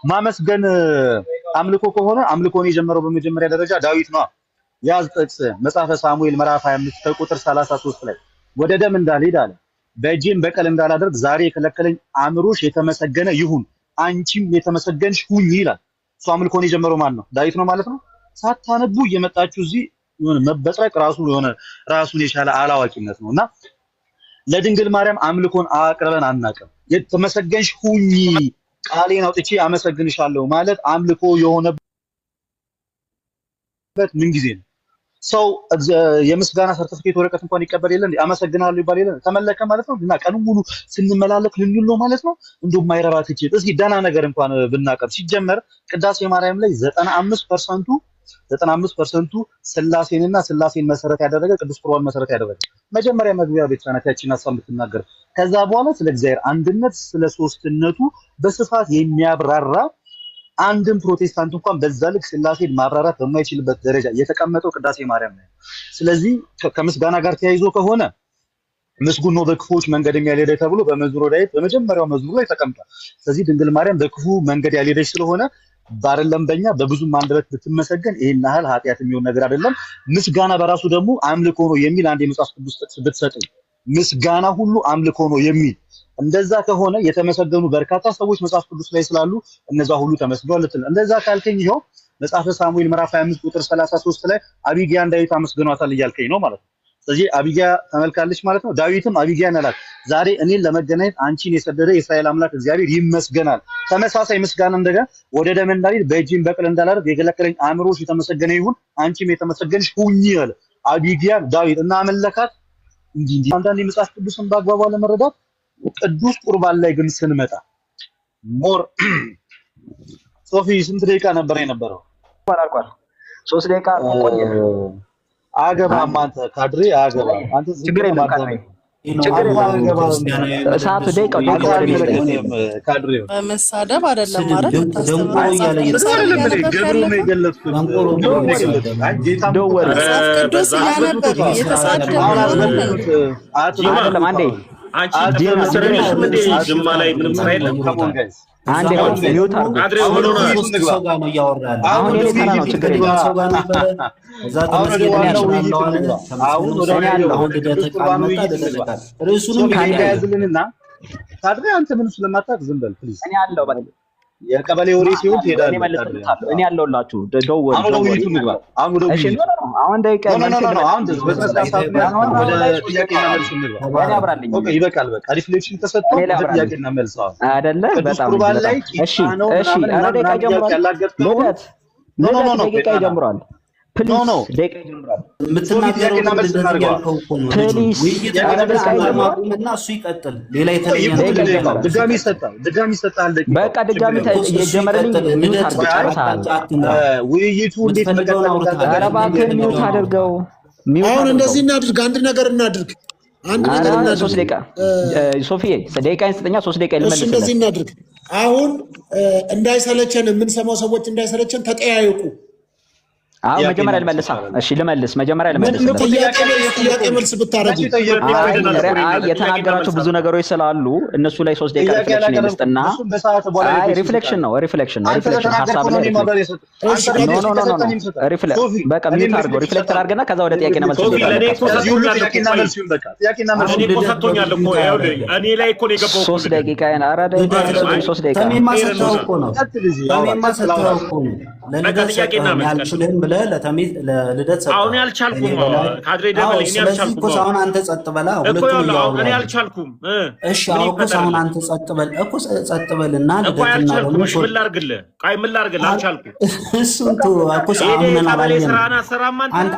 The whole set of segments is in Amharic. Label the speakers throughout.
Speaker 1: ማመስገን አምልኮ ከሆነ አምልኮን የጀመረው በመጀመሪያ ደረጃ ዳዊት ነው። ያዝ ጥቅስ መጽሐፈ ሳሙኤል ምዕራፍ 25 ከቁጥር 33 ላይ ወደ ደም እንዳልሄድ አለ በእጄም በቀል እንዳላደርግ ዛሬ የከለከለኝ አእምሮሽ የተመሰገነ ይሁን አንቺም የተመሰገንሽ ሁኚ ይላል። እሱ አምልኮን የጀመረው ማን ነው? ዳዊት ነው ማለት ነው። ሳታነቡ እየመጣችሁ እዚህ የሆነ መበጥረቅ ራሱ የሆነ ራሱን የቻለ አላዋቂነት ነውና ለድንግል ማርያም አምልኮን አቅርበን አናውቅም። የተመሰገንሽ ሁኚ ቃሌን አውጥቼ አመሰግንሻለሁ ማለት አምልኮ የሆነበት ምን ጊዜ ነው? ሰው የምስጋና ሰርቲፊኬት ወረቀት እንኳን ይቀበል የለ እንዴ? አመሰግናለሁ ይባል የለ? ተመለከ ማለት ነው። እና ቀኑን ሙሉ ስንመላለክ ልንል ነው ማለት ነው። እንደውም ማይረባ ትችት እስኪ ደህና ነገር እንኳን ብናቀር ሲጀመር ቅዳሴ ማርያም ላይ 95% ስላሴንና ስላሴን መሰረት ያደረገ ቅዱስ ቁርባን መሰረት ያደረገ መጀመሪያ መግቢያ ቤተክርስቲያናት ያቺን ሐሳብ የምትናገር ከዛ በኋላ ስለ እግዚአብሔር አንድነት ስለ ሶስትነቱ በስፋት የሚያብራራ አንድም ፕሮቴስታንት እንኳን በዛ ልክ ስላሴን ማብራራት በማይችልበት ደረጃ የተቀመጠው ቅዳሴ ማርያም ነው። ስለዚህ ከምስጋና ጋር ተያይዞ ከሆነ ምስጉን ነው በክፉዎች መንገድ ያልሄደ ተብሎ በመዝሙረ ዳዊት በመጀመሪያው መዝሙር ላይ ተቀምጧል። ስለዚህ ድንግል ማርያም በክፉ መንገድ ያልሄደች ስለሆነ ባረለም በእኛ በብዙ አንደበት ብትመሰገን ይሄን ያህል ኃጢአት የሚሆን ነገር አይደለም። ምስጋና በራሱ ደግሞ አምልኮ ነው የሚል አንድ የመጽሐፍ ቅዱስ ጥቅስ ብትሰጠኝ ምስጋና ሁሉ አምልኮ ነው የሚል እንደዛ ከሆነ የተመሰገኑ በርካታ ሰዎች መጽሐፍ ቅዱስ ላይ ስላሉ እነዛ ሁሉ ተመስገዋል ልትል እንደዛ ካልከኝ ይኸው መጽሐፈ ሳሙኤል ምዕራፍ 25 ቁጥር 33 ላይ አቢግያን ዳዊት አመስግኗታል እያልከኝ ነው ማለት ነው። ስለዚህ አቢግያ ተመልካለች ማለት ነው። ዳዊትም አቢግያን አላት ዛሬ እኔን ለመገናኘት አንቺን የሰደደ የእስራኤል አምላክ እግዚአብሔር ይመስገናል። ተመሳሳይ ምስጋና እንደገና ወደ ደም እንዳልሄድ በእጄም በቀል እንዳላደርግ የከለከለኝ አእምሮሽ የተመሰገነ ይሁን አንቺም የተመሰገንሽ ሁኚ አለ አቢግያ ዳዊት እና አመለካት። እንዲህ አንዳንድ የመጽሐፍ ቅዱስን በአግባቡ ለመረዳት ቅዱስ ቁርባን ላይ ግን ስንመጣ ሞር ሶፊ ስንት ደቂቃ ነበር የነበረው?
Speaker 2: አልቋል። 3 ደቂቃ ቆየ።
Speaker 1: አገባም አንተ ካድሬ አገባም አንተ
Speaker 2: ችግር የለም ሰዓቱ ደቂቃው
Speaker 1: ካድሬው
Speaker 3: መሳደብ አይደለም ማለት
Speaker 4: ጅማ ላይ ምንም ስራ የለም።
Speaker 2: አንዴ ሚውት አድርጉ። አሁን የኔ ተራ ነው። ችግር የለም።
Speaker 1: ካድሬ አንተ ምን ስለማታውቅ ዝም በል ፕሊዝ።
Speaker 2: እኔ አለው በል
Speaker 1: የቀበሌ ወሬ ሲሆን ትሄዳለህ።
Speaker 2: እኔ አለሁላችሁ። ደውል
Speaker 1: አሁን
Speaker 2: እሺ አሁን ደቂቃ
Speaker 1: ይበቃል። በቃ ሪፍሌክሽን ተሰጥቶ ጥያቄና መልስ
Speaker 2: አይደለ? በጣም እሺ እሺ። ኧረ ደቂቃ ጀምሯል። ደቂቃ ጀምሯል። ፕሊዝ ደቂቃ ይጀምራል።
Speaker 5: የምትናገረውና መልስ እናድርገው። ፕሊዝ እና እሱ ይቀጥል። ሌላ የተለየ
Speaker 1: ድጋሚ ይሰጣል።
Speaker 2: በቃ ድጋሚ የጀመረልኝ ሚውት አድርገው ጨርሰሃል።
Speaker 1: ውይይቱ እንዴት መቀጠል አለበት?
Speaker 2: ኧረ እባክህን ሚውት አድርገው።
Speaker 6: አሁን እንደዚህ እናድርግ። አንድ ነገር እናድርግ።
Speaker 2: 3 ደቂቃ ሶፊዬ ደቂቃ ይሰጠኛ። 3 ደቂቃ ይልመልስ።
Speaker 6: እንደዚህ እናድርግ። አሁን እንዳይሰለቸን የምንሰማው ሰዎች እንዳይሰለቸን ተጠያየቁ።
Speaker 2: አዎ መጀመሪያ ልመልሳ። እሺ ልመልስ። መጀመሪያ ልመልስ።
Speaker 6: ጥያቄ መልስ ብታረጉ
Speaker 2: የተናገራቸው ብዙ ነገሮች ስላሉ እነሱ ላይ 3 ደቂቃ ሪፍሌክሽን ይመስጥና ሪፍሌክሽን ነው ሐሳብ ላይ በቃ ሚውት አድርገው ሪፍሌክት አድርገና ከዛ ወደ ጥያቄና መልስ
Speaker 4: እኔ ላይ እኮ ነው የገባው
Speaker 2: 3 ደቂቃ ያን አራዳ 3 ደቂቃ
Speaker 5: ተሚማሰተው እኮ ነው ለጥያቄና መልስ ለልደት ሰጠ።
Speaker 4: አሁን ያልቻልኩም ካድሬ ደበል እኔ ያልቻልኩም
Speaker 5: እኮ አሁን አንተ ጸጥ በላ። ሁለቱም
Speaker 4: ያው እኔ ያልቻልኩም።
Speaker 5: እሺ አሁን አሁን አንተ ጸጥ በል እኮ ጸጥ በልና ልደትና ደግሞ
Speaker 4: ምን ላድርግልህ? ምን ላድርግልህ? አልቻልኩም።
Speaker 5: እሱን ተው እኮ አሁን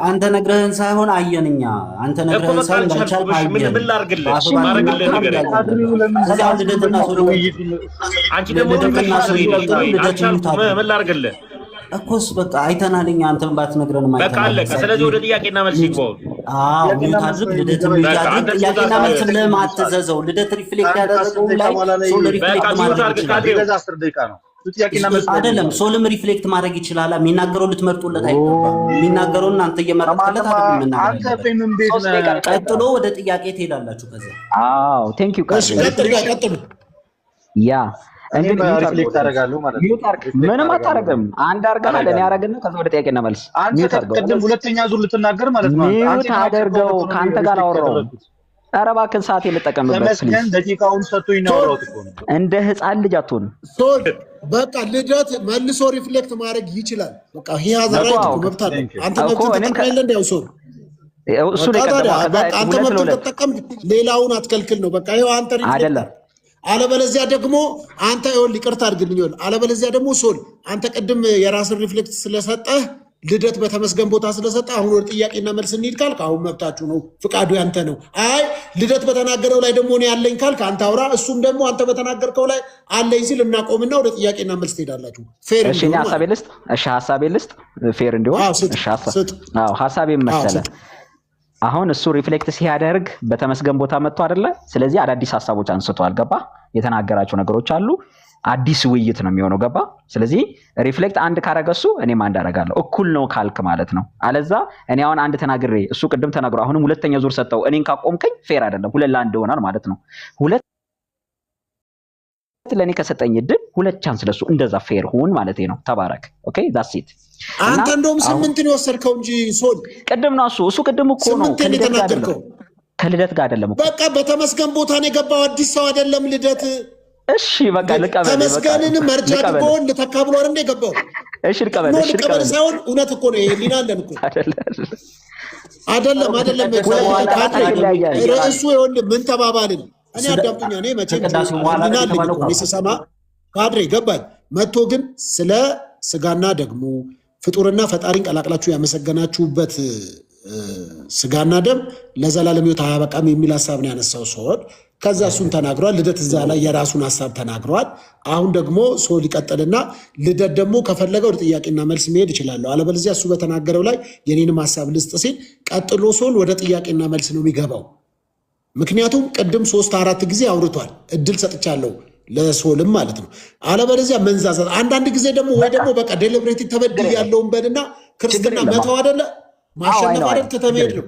Speaker 5: አንተ ነግረህን ሳይሆን አየንኛ። አንተ ነግረህን ሳይሆን እንዳልቻልክ አየን።
Speaker 4: ምን ላድርግልህ? ማድረግልህ ነገር
Speaker 5: እዛ ልደትና
Speaker 4: አንቺ ደግሞ ምን ላድርግልህ?
Speaker 5: እኮስ በቃ አይተናልኛ። አንተም ባትነግረን ማለት
Speaker 4: በቃ አለቀ። ስለዚህ ወደ ጥያቄና መልስ ይቆም።
Speaker 5: ታዝብ ልደት የሚያድርግ ጥያቄና መልስ ብለህ ማትዘዘው ልደት ሪፍሌክት ያደረገው ላይ ሶል ሪፍሌክት ማድረግ አይደለም። ሶልም ሪፍሌክት ማድረግ ይችላል። የሚናገረው ልትመርጡለት አይገባም። የሚናገረው እናንተ እየመረጣለት አይደለም። ቀጥሎ ወደ ጥያቄ ትሄዳላችሁ። ከዛ
Speaker 2: ቴንክ ዩ
Speaker 6: ቀጥሉ።
Speaker 2: ያ
Speaker 1: እኔም ሪፍሌክት አደርጋለሁ ማለት ነው።
Speaker 2: ምንም አታረግም። አንድ አርገናል። እኔ አረግና ከዛ ወደ ጥያቄና መልስ
Speaker 1: አንተ ቅድም ሁለተኛ ዙር ልትናገር ማለት ነው።
Speaker 2: አንተ አደርገው ካንተ ጋር አወራው። ኧረ እባክህን ሰዓት ልጠቀምበት
Speaker 1: ተመስገን። ደቂቃውን ሰጥቶኝ ነው ያወራሁት እኮ ነው።
Speaker 2: እንደ ህፃን ልጅ አትሁን።
Speaker 6: በቃ ልደት መልሶ ሪፍሌክት ማድረግ ይችላል። በቃ ሂያዘራይት መብት አለ። አንተ መብት ተጠቅመለ እንደ ያው
Speaker 2: እሱ ነው የቀደመው።
Speaker 6: አንተ መብት ተጠቀም፣ ሌላውን አትከልክል ነው በቃ። ይሄው አንተ
Speaker 2: አይደለም።
Speaker 6: አለበለዚያ ደግሞ አንተ ይኸውልህ ይቅርታ አድርግልኝ። ይኸውልህ አለበለዚያ ደግሞ ሶል አንተ ቅድም የራስን ሪፍሌክት ስለሰጠህ ልደት በተመስገን ቦታ ስለሰጠህ አሁን ወደ ጥያቄና መልስ እንሂድ ካልክ አሁን መብታችሁ ነው፣ ፍቃዱ ያንተ ነው። አይ ልደት በተናገረው ላይ ደግሞ እኔ ያለኝ ካልክ አንተ አውራ፣ እሱም ደግሞ አንተ በተናገርከው ላይ አለኝ ሲል እናቆምና ወደ ጥያቄና መልስ ትሄዳላችሁ። ፌር
Speaker 2: እሺ፣ እኔ ሐሳቤ ልስጥ። እሺ፣ ሐሳቤ ልስጥ ፌር እንዲሆን። እሺ፣ ሐሳቤ መሰለ አሁን እሱ ሪፍሌክት ሲያደርግ በተመስገን ቦታ መጥቶ አይደለ? ስለዚህ አዳዲስ ሐሳቦች አንስቷል። ገባ? የተናገራቸው ነገሮች አሉ። አዲስ ውይይት ነው የሚሆነው። ገባ? ስለዚህ ሪፍሌክት አንድ ካረገሱ እኔም አንድ አደርጋለሁ። እኩል ነው ካልክ ማለት ነው። አለዛ እኔ አሁን አንድ ተናግሬ እሱ ቅድም ተናግሮ አሁንም ሁለተኛ ዙር ሰጠው እኔን ካቆምከኝ ፌር አይደለም። ሁለት ለአንድ ይሆናል ማለት ነው። ሁለት ለኔ ከሰጠኝ እድል ሁለት ቻንስ ለሱ፣ እንደዛ ፌር ሁን ማለት ነው። ተባረክ። ኦኬ ዳትስ ኢት።
Speaker 6: አንተ እንደውም 8 ነው ወሰድከው እንጂ ሶል
Speaker 2: ቅድም ነው እሱ ቅድም እኮ ነው ከልደት ጋር አይደለም።
Speaker 6: በቃ በተመስገን ቦታ ነው የገባው። አዲስ ሰው አይደለም ልደት።
Speaker 2: እሺ በቃ ልቀበል።
Speaker 6: ተመስገንን መርጃ አድርጎን ልተካብሎ አይደል የገባው?
Speaker 2: እሺ ልቀበል። እሺ ልቀበል
Speaker 6: ሳይሆን እውነት እኮ ነው። ይሄ ሊና አለን እኮ አይደለም። ርዕሱ ይኸውልህ ምን ተባባልን? እኔ አዳምጡኛ። እኔ መቼም ሊና አለን እኮ ስሰማ ካድሬ ገባኝ። መጥቶ ግን ስለ ስጋና ደግሞ ፍጡርና ፈጣሪን ቀላቅላችሁ ያመሰገናችሁበት ስጋና ደም ለዘላለም ሕይወት አያበቃም የሚል ሐሳብ ነው ያነሳው ሲሆን ከዛ እሱን ተናግሯል። ልደት እዛ ላይ የራሱን ሐሳብ ተናግሯል። አሁን ደግሞ ሶል ይቀጥልና ልደት ደግሞ ከፈለገ ወደ ጥያቄና መልስ መሄድ ይችላለሁ፣ አለበለዚያ እሱ በተናገረው ላይ የኔንም ሐሳብ ልስጥ ሲል ቀጥሎ ሶል ወደ ጥያቄና መልስ ነው የሚገባው። ምክንያቱም ቅድም 3-4 ጊዜ አውርቷል። እድል ሰጥቻለሁ ለሶልም ማለት ነው። አለበለዚያ መንዛዛት አንዳንድ ጊዜ ደግሞ ወይ ደግሞ በቃ ዴሊብሬት ተበድል ያለውን በልና ክርስትና መተው አይደለ ማሸነፍ አይደል ከተመሄድ ነው።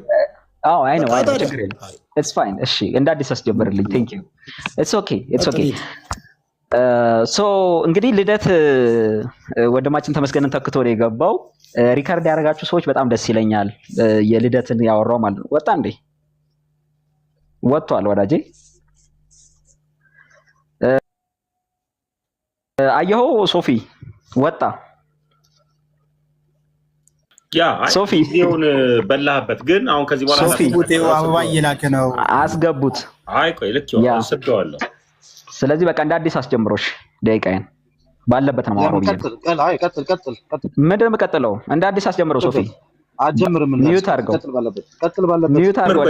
Speaker 2: አዎ አይ ነው አይደል ችግር የለም። ኢትስ ፋይን። እሺ እንደ አዲስ አስጀምርልኝ። ቴንክ ዩ። ኢትስ ኦኬ ሶ እንግዲህ ልደት ወንድማችን ተመስገንን ተክቶ ነው የገባው። ሪካርድ ያደረጋችሁ ሰዎች በጣም ደስ ይለኛል። የልደትን ያወራው ማለት ነው። ወጣ እንዴ? ወጥቷል ወዳጄ። አየኸው ሶፊ ወጣ።
Speaker 4: ያ
Speaker 2: ሶፊ
Speaker 4: ጊዜውን በላህበት። ግን አሁን ከዚህ በኋላ
Speaker 7: አበባ እየላከ ነው።
Speaker 2: አስገቡት።
Speaker 4: አይ ቆይ ልክ ይሆናል ሰደዋለሁ።
Speaker 2: ስለዚህ በቃ እንደ አዲስ አስጀምሮሽ ደቂቃዬን ባለበት ነው ማወራው ብዬ።
Speaker 1: ቀጥል።
Speaker 2: ምንድን ነው የምቀጥለው? እንደ አዲስ አስጀምረው ሶፊ።
Speaker 1: አጀምርም እና
Speaker 2: ሚዩት አድርገው።
Speaker 1: ቀጥል ባለበት
Speaker 2: ሚዩት አድርገው።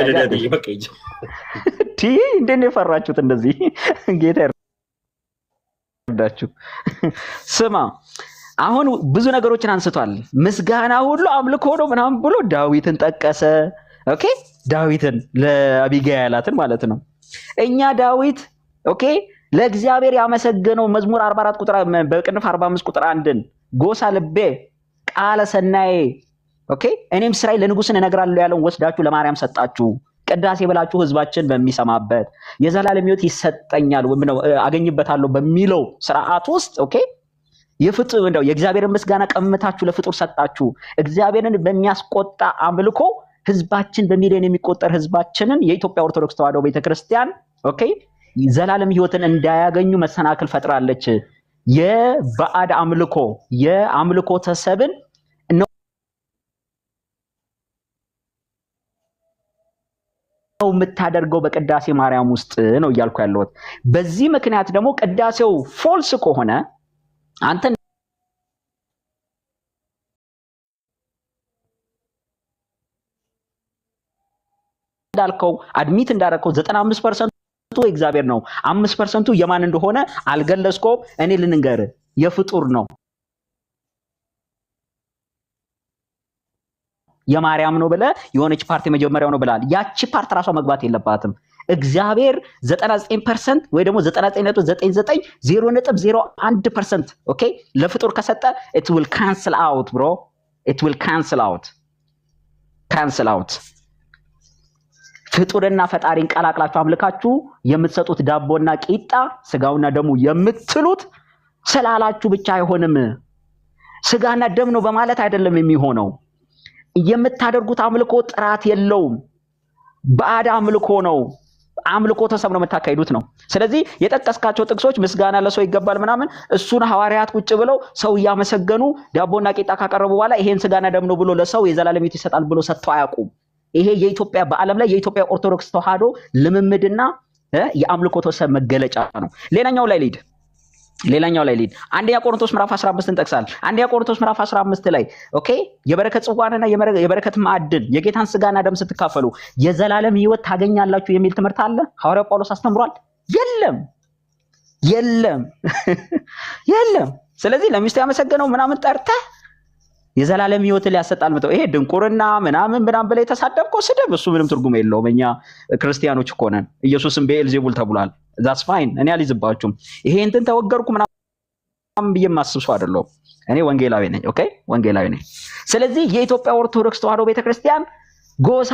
Speaker 2: እንዴት ነው የፈራችሁት እንደዚህ? ጌታ ይርዳችሁ። ስማ አሁን ብዙ ነገሮችን አንስቷል። ምስጋና ሁሉ አምልኮ ነው ምናምን ብሎ ዳዊትን ጠቀሰ። ኦኬ ዳዊትን ለአቢግያ ያላትን ማለት ነው። እኛ ዳዊት ኦኬ ለእግዚአብሔር ያመሰገነው መዝሙር 44 ቁጥር በቅንፍ 45 ቁጥር 1ን ጎሳ ልቤ ቃለ ሰናዬ ኦኬ እኔም ስራዬ ለንጉሥ እነግራለሁ ያለውን ወስዳችሁ ለማርያም ሰጣችሁ። ቅዳሴ ብላችሁ ህዝባችን በሚሰማበት የዘላለም ሕይወት ይሰጠኛል ወይም ነው አገኝበታለሁ በሚለው ስርዓት ውስጥ ኦኬ የፍጡር እንደው የእግዚአብሔርን ምስጋና ቀምታችሁ ለፍጡር ሰጣችሁ። እግዚአብሔርን በሚያስቆጣ አምልኮ ህዝባችን በሚሊዮን የሚቆጠር ህዝባችንን የኢትዮጵያ ኦርቶዶክስ ተዋሕዶ ቤተክርስቲያን ኦኬ ዘላለም ሕይወትን እንዳያገኙ መሰናክል ፈጥራለች። የባዕድ አምልኮ የአምልኮ ተሰብን ነው የምታደርገው በቅዳሴ ማርያም ውስጥ ነው እያልኩ ያለሁት። በዚህ ምክንያት ደግሞ ቅዳሴው ፎልስ ከሆነ አንተ እንዳልከው አድሚት እንዳደረከው 95% እግዚአብሔር ነው፣ 5% የማን እንደሆነ አልገለጽከውም። እኔ ልንገር የፍጡር ነው የማርያም ነው ብለህ የሆነች ፓርቲ መጀመሪያው ነው ብላል። ያቺ ፓርት ራሷ መግባት የለባትም። እግዚአብሔር 99% ወይ ደግሞ 99.99 0.01% ኦኬ ለፍጡር ከሰጠ it will cancel out bro, it will cancel out ፍጡርና ፈጣሪን ቀላቅላችሁ አምልካችሁ የምትሰጡት ዳቦና ቂጣ ስጋውና ደሙ የምትሉት ስላላችሁ ብቻ አይሆንም። ስጋና ደም ነው በማለት አይደለም የሚሆነው። የምታደርጉት አምልኮ ጥራት የለውም። ባዕድ አምልኮ ነው። አምልኮ ተሰብ ነው የምታካሂዱት ነው። ስለዚህ የጠቀስካቸው ጥቅሶች ምስጋና ለሰው ይገባል ምናምን እሱን ሐዋርያት ቁጭ ብለው ሰው እያመሰገኑ ዳቦና ቂጣ ካቀረቡ በኋላ ይሄን ስጋና ደም ነው ብሎ ለሰው የዘላለም ሕይወት ይሰጣል ብሎ ሰጥተው አያውቁም። ይሄ የኢትዮጵያ በዓለም ላይ የኢትዮጵያ ኦርቶዶክስ ተዋህዶ ልምምድና የአምልኮ ተሰብ መገለጫ ነው። ሌላኛው ላይ ሊድ አንደኛ ቆሮንቶስ ምዕራፍ 15 እንጠቅሳል። አንደኛ ቆሮንቶስ ምዕራፍ 15 ላይ ኦኬ የበረከት ጽዋንና የበረከት ማዕድን የጌታን ስጋና ደም ስትካፈሉ የዘላለም ሕይወት ታገኛላችሁ የሚል ትምህርት አለ? ሐዋርያው ጳውሎስ አስተምሯል? የለም። ስለዚህ ለሚስቱ ያመሰገነው ምናምን ጠርተህ የዘላለም ሕይወት ሊያሰጣል መተው ይሄ ድንቁርና ምናምን ብለ የተሳደብከው ስድብ እሱ ምንም ትርጉም የለውም። እኛ ክርስቲያኖች እኮ ነን። ኢየሱስም በኤልዜቡል ተብሏል። ዛትስ ፋይን። እኔ አልይዝባችሁም። ይሄ እንትን ተወገርኩ ምናምን ብዬ ማስብ ሰው አይደለሁም። እኔ ወንጌላዊ ነኝ። ኦኬ ወንጌላዊ ነኝ። ስለዚህ የኢትዮጵያ ኦርቶዶክስ ተዋህዶ ቤተክርስቲያን ጎሳ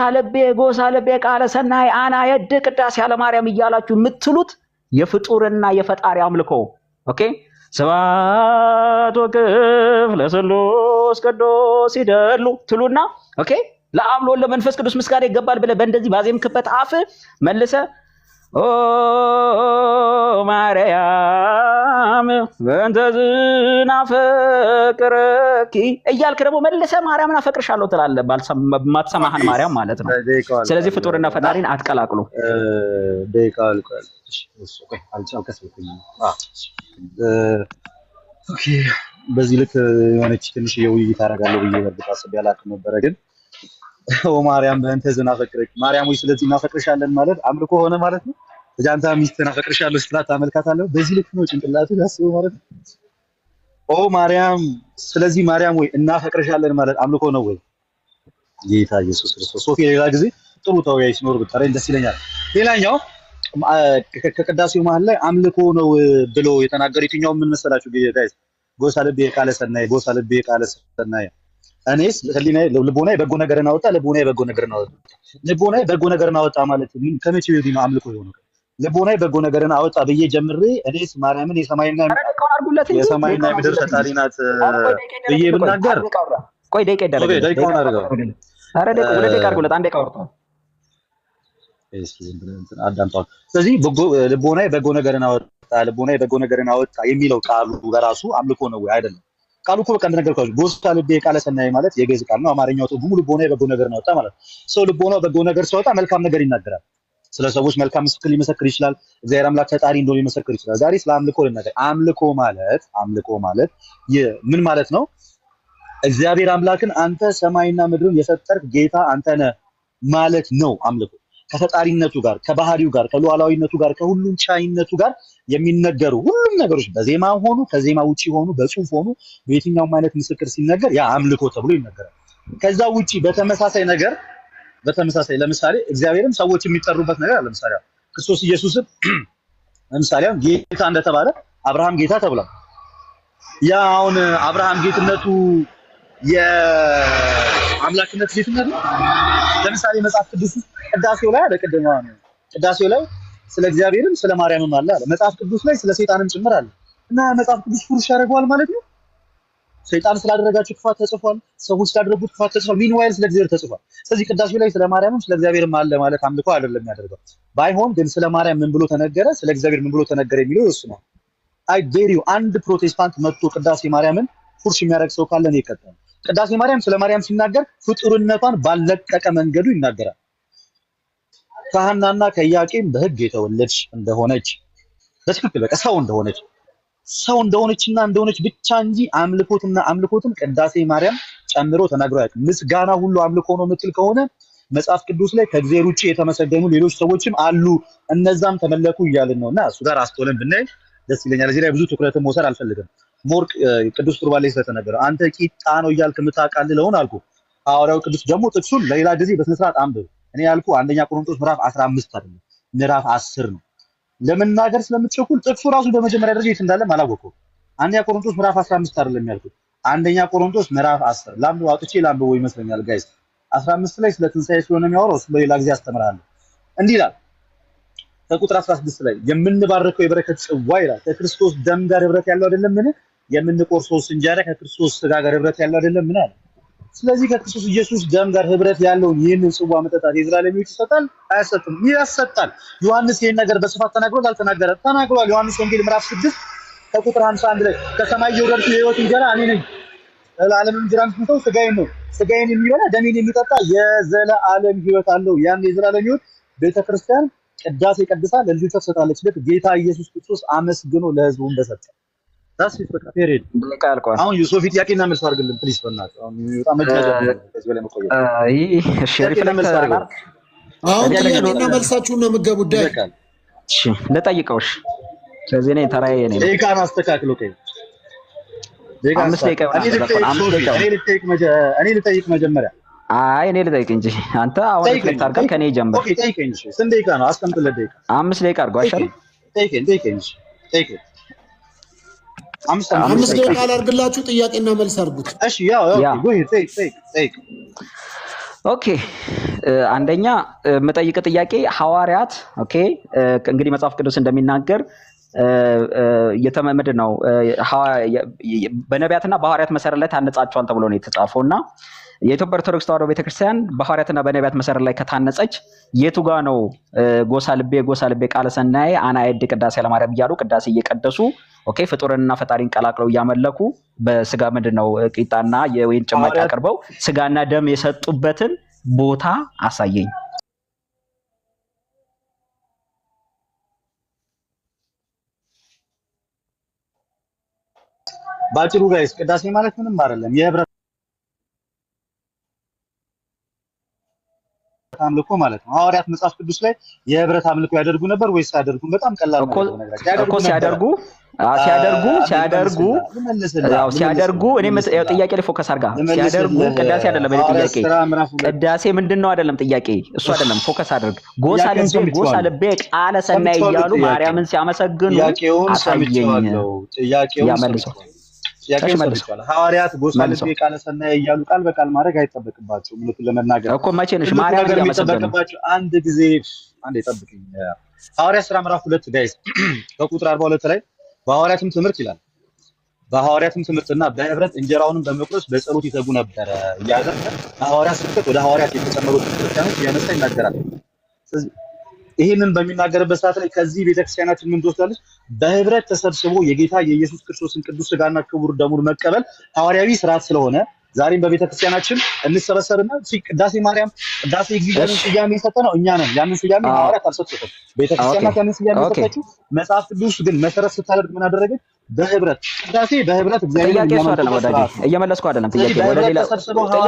Speaker 2: ለቤ ቃለ ሰናይ አና የድ ቅዳሴ ያለ ማርያም እያላችሁ የምትሉት የፍጡርና የፈጣሪ አምልኮ ኦኬ ስብሐት ወክብር ለስሉስ ቅዱስ ይደሉ ትሉና ኦኬ ለአብ ለወልድ ለመንፈስ ቅዱስ ምስጋና ይገባል ብለህ በእንደዚህ ባዜምክበት አፍ መልሰ ኦ ማርያም በእንተ ዝናፈቅርኪ እያልክ ደግሞ መልሰ ማርያምን አፈቅርሻለሁ ትላለህ። ማትሰማህን ማርያም ማለት ነው። ስለዚህ ፍጡርና ፈጣሪን አትቀላቅሉ።
Speaker 1: ኦኬ በዚህ ልክ የሆነች ትንሽ የውይይት አደርጋለሁ ብዬ በርግጥ አስቤ አላውቅም ነበረ። ግን ኦ ማርያም በእንተ ዝናፈቅርኪ ማርያም ወይ ስለዚህ እናፈቅርሻለን ማለት አምልኮ ሆነ ማለት ነው። እጃንታ ሚስትን አፈቅርሻለሁ ስትላት ታመልካታለህ። በዚህ ልክ ነው ጭንቅላቱ ያስበው ማለት ነው። ኦ ማርያም ስለዚህ ማርያም ወይ እናፈቅርሻለን ማለት አምልኮ ነው ወይ? ጌታ ኢየሱስ ክርስቶስ ሶፊ ሌላ ጊዜ ጥሩ ተወያይ ሲኖር ብታረኝ ደስ ይለኛል። ሌላኛው ከቅዳሴው መሀል ላይ አምልኮ ነው ብሎ የተናገረ የትኛው ምን መሰላችሁ ጋይስ? ጎሳ ልቤ ቃለ ሰናይ እኔስ ልቦናዬ በጎ ነገርን አወጣ ልቦናዬ በጎ ነገርን አወጣ ማለት ምን ከመቼ ወዲህ ነው አምልኮ የሆነው? ልቦናዬ በጎ ነገርን አወጣ ብዬ ጀምሬ እኔስ ማርያምን የሰማይና የምድር ፈጣሪ ናት ብዬ ብናገር
Speaker 2: ቆይ ደቂቃ ይደረግ
Speaker 1: ደቂቃውን አድርገው አዳምጣው። ስለዚህ ልቦናዬ በጎ ነገርን አወጣ የሚለው ቃሉ በራሱ አምልኮ ነው ወይ አይደለም? ቃሉ እኮ በቃ እንደነገርኳችሁ ጎሳ ልቤ ቃለ ሰናይ ማለት የግዕዝ ቃል ነው። አማርኛው ትርጉሙ ልቦናዬ በጎ ነገርን አወጣ ማለት ሰው ልቦናው በጎ ነገር ሲወጣ መልካም ነገር ይናገራል። ስለ ሰዎች መልካም ምስክር ሊመሰክር ይችላል። እግዚአብሔር አምላክ ፈጣሪ እንደሆነ ሊመሰክር ይችላል። ዛሬ ስለ አምልኮ ልናገር። አምልኮ ማለት ምን ማለት ነው? እግዚአብሔር አምላክን አንተ ሰማይና ምድርን የፈጠርክ ጌታ አንተ ነህ ማለት ነው። አምልኮ ከፈጣሪነቱ ጋር ከባህሪው ጋር ከሉዓላዊነቱ ጋር ከሁሉም ቻይነቱ ጋር የሚነገሩ ሁሉም ነገሮች በዜማ ሆኑ ከዜማ ውጪ ሆኑ በጽሁፍ ሆኑ በየትኛውም አይነት ምስክር ሲነገር ያ አምልኮ ተብሎ ይነገራል። ከዛ ውጪ በተመሳሳይ ለምሳሌ እግዚአብሔርም ሰዎች የሚጠሩበት ነገር አለ። ለምሳሌ ክርስቶስ ኢየሱስም ለምሳሌ ጌታ እንደተባለ አብርሃም ጌታ ተብሏል። ያ አሁን አብርሃም ጌትነቱ የአምላክነት ጌትነት ነው። ለምሳሌ መጽሐፍ ቅዱስ ቅዳሴው ላይ አለ። ቅዳሴው ላይ ስለ እግዚአብሔርም ስለ ማርያምም አለ። መጽሐፍ ቅዱስ ላይ ስለ ሰይጣንም ጭምር አለ። እና መጽሐፍ ቅዱስ ፉርሽ ያደርገዋል ማለት ነው። ሰይጣን ስላደረጋችሁ ክፋት ተጽፏል፣ ሰዎች ስላደረጉት ክፋት ተጽፏል። ሚንዋይል ስለ እግዚአብሔር ተጽፏል። ስለዚህ ቅዳሴው ላይ ስለ ማርያምም ስለ እግዚአብሔርም አለ ማለት አምልኮ አይደለም ያደርገው። ባይሆን ግን ስለ ማርያም ምን ብሎ ተነገረ፣ ስለ እግዚአብሔር ምን ብሎ ተነገረ የሚለው እሱ ነው። አይ ዴሪው አንድ ፕሮቴስታንት መጥቶ ቅዳሴ ማርያምን ፉርሽ የሚያደርግ ሰው ካለ ነው ይቀጥላል። ቅዳሴ ማርያም ስለ ማርያም ሲናገር ፍጡርነቷን ባለቀቀ መንገዱ ይናገራል። ከሐናና ከኢያቄም በሕግ የተወለደች እንደሆነች በትክክል በቃ ሰው እንደሆነችና እንደሆነች ብቻ እንጂ አምልኮትን ቅዳሴ ማርያም ጨምሮ ተናግሮ አያውቅም። ምስጋና ሁሉ አምልኮ ነው የምትል ከሆነ መጽሐፍ ቅዱስ ላይ ከእግዚአብሔር ውጪ የተመሰገኑ ሌሎች ሰዎችም አሉ፣ እነዛም ተመለኩ እያልን ነውና እሱ ጋር አስተውለን ብናይ ደስ ይለኛል። እዚህ ላይ ብዙ ትኩረትን መውሰድ አልፈልግም። ሞር ቅዱስ ቁርባን ላይ ስለተነገረ አንተ ቂጣ ነው እያልክ የምታቃልለውን አልኩ። ሐዋርያው ቅዱስ ደግሞ ጥቅሱን ለሌላ ጊዜ በስነ ስርዓት አንብብ። እኔ ያልኩ አንደኛ ቆሮንቶስ ምዕራፍ 15 አይደለም ምዕራፍ 10 ነው። ለመናገር ስለምትቸኩል ጥቅሱ ራሱ በመጀመሪያ ደረጃ የት እንዳለም አላወቀውም። አንደኛ ቆሮንቶስ ምዕራፍ 15 አይደለም ያልኩት አንደኛ ቆሮንቶስ ምዕራፍ 10 ላምብ አውጥቼ ላምብ ወይ ይመስለኛል ጋይስ 15 ላይ ስለ ትንሣኤ ስለሆነ የሚያወራው እሱ በሌላ ጊዜ አስተምራለሁ። እንዲህ ይላል ከቁጥር 16 ላይ የምንባርከው የበረከት ጽዋ ይላል ከክርስቶስ ደም ጋር ህብረት ያለው አይደለም ምን የምንቆርሰው እንጀራ ከክርስቶስ ስጋ ጋር ህብረት ያለው አይደለም ምን አለ ስለዚህ ከክርስቶስ ኢየሱስ ደም ጋር ህብረት ያለውን ይህንን ጽዋ መጠጣት የዘላለም ሕይወት ይሰጣል አያሰጥም ያሰጣል ዮሐንስ ይህን ነገር በስፋት ተናግሯል አልተናገረም ተናግሯል ዮሐንስ ወንጌል ምዕራፍ 6 ከቁጥር 51 ላይ ከሰማይ የወረድኩ የሕይወት እንጀራ እኔ ነኝ ለዓለም እንጀራ የምሰጠው ስጋዬን ነው ስጋዬን የሚበላ ደሜን የሚጠጣ የዘላለም ሕይወት አለው ያን የዘላለም ሕይወት ቤተክርስቲያን ቅዳሴ ቀድሳ ለልጆቿ ትሰጣለች ጌታ ኢየሱስ ክርስቶስ አመስግኖ ለህዝቡ እንደሰጠ ታስ ይፈቀ ፔሪድ አሁን ዩሱፍ ጥያቄና መልስ አድርግልን ፕሊስ በእናትህ አሁን በጣም መጃጃ ከዚህ በላይ መቆየት
Speaker 2: እሺ ሪፍሌክት
Speaker 6: አሁን ጥያቄና መልሳችሁን ነው የምትገቡት ዳይ
Speaker 2: እሺ ለጠይቀውሽ ስለዚህ ነው ተራዬ ነው
Speaker 1: ደቂቃን አስተካክሎ ከይ እኔ ልጠይቅ መጀመሪያ
Speaker 2: አይ እኔ ልጠይቅ እንጂ አንተ አሁን ሪፍሌክት አድርገን ከኔ ጀምር
Speaker 1: ኦኬ ጠይቀኝ እሺ ስንት ደቂቃ ነው አስቀምጥለት ደቂቃ
Speaker 2: 5 ደቂቃ አድርገው አይሻልም
Speaker 1: ጠይቀኝ እሺ ጠይቀኝ
Speaker 6: 5 ደቂቃ አላርግላችሁ ጥያቄና መልስ አድርጉት
Speaker 1: እሺ ያው ጎይ ጠይቅ
Speaker 2: ኦኬ አንደኛ መጠይቅ ጥያቄ ሐዋርያት ኦኬ እንግዲህ መጽሐፍ ቅዱስ እንደሚናገር የተመመደ ነው በነቢያትና በሐዋርያት መሰረት ላይ ታነጻቸዋል ተብሎ ነው የተጻፈውና የኢትዮጵያ ኦርቶዶክስ ተዋሕዶ ቤተክርስቲያን በሐዋርያትና በነቢያት መሰረት ላይ ከታነጸች የቱ ጋር ነው ጎሳ ልቤ ቃለ ሰናይ አናይድ ቅዳሴ ለማርያም እያሉ ቅዳሴ እየቀደሱ ኦኬ ፍጡርንና ፈጣሪን ቀላቅለው እያመለኩ በስጋ ምንድነው ቂጣና የወይን ጭማቂ አቅርበው ስጋና ደም የሰጡበትን ቦታ አሳየኝ
Speaker 1: ባጭሩ ጋይስ ቅዳሴ ማለት ምንም አይደለም የህብረት አምልኮ ማለት ነው ሐዋርያት መጽሐፍ ቅዱስ ላይ የህብረት አምልኮ ያደርጉ ነበር ወይስ አያደርጉም በጣም ቀላል ነው
Speaker 2: እኮ ሲያደርጉ እኔ ጥያቄ ላይ ፎከስ አድርጋ ሲያደርጉ ቅዳሴ አይደለም ጥያቄ ቅዳሴ ምንድነው አይደለም ጥያቄ እሱ አይደለም ፎከስ አድርግ ጎሳ ልቤ ቃለ ሰናይ እያሉ ማርያምን ሲያመሰግኑ አሳየኝ
Speaker 1: ጥያቄው ሐዋርያት ጎሳ ልቤ ቃለ ሰናይ እያሉ ቃል በቃል ማድረግ አይጠበቅባቸውም ምንም ለመናገር
Speaker 2: እኮ መቼ ነሽ ማርያም
Speaker 1: የሚጠበቅባቸው አንድ ጊዜ አንድ ይጠብቅኝ ሐዋርያት ሥራ ምዕራፍ 2 ጋይስ ከቁጥር 42 ላይ በሐዋርያትም ትምህርት ይላል በሐዋርያትም ትምህርትና በህብረት እንጀራውንም በመቁረስ በጸሎት ይተጉ ነበር ያለ ሐዋርያት ስብከት ወደ ሐዋርያት የተጨመሩ ክርስቲያኖች ያነሳ ይናገራል ይሄንን በሚናገርበት ሰዓት ላይ ከዚህ ቤተክርስቲያናችን ምን ትወስዳለች በህብረት ተሰብስቦ የጌታ የኢየሱስ ክርስቶስን ቅዱስ ሥጋና ክቡር ደሙን መቀበል ሐዋርያዊ ስርዓት ስለሆነ ዛሬም በቤተክርስቲያናችን እንሰበሰብና ቅዳሴ ማርያም ቅዳሴ እግዚአብሔር ስያሜ የሰጠነው እኛ ነን ያንን ስያሜ ሐዋርያት አልሰጡትም ቤተክርስቲያናችን ያንን ስያሜ የሰጠችው መጽሐፍ ቅዱስ ግን መሰረት ስታደርግ ምን አደረገች በህብረት ቅዳሴ በህብረት እግዚአብሔር
Speaker 2: እየመለስኩ አይደለም ጥያቄ ወደ ሌላ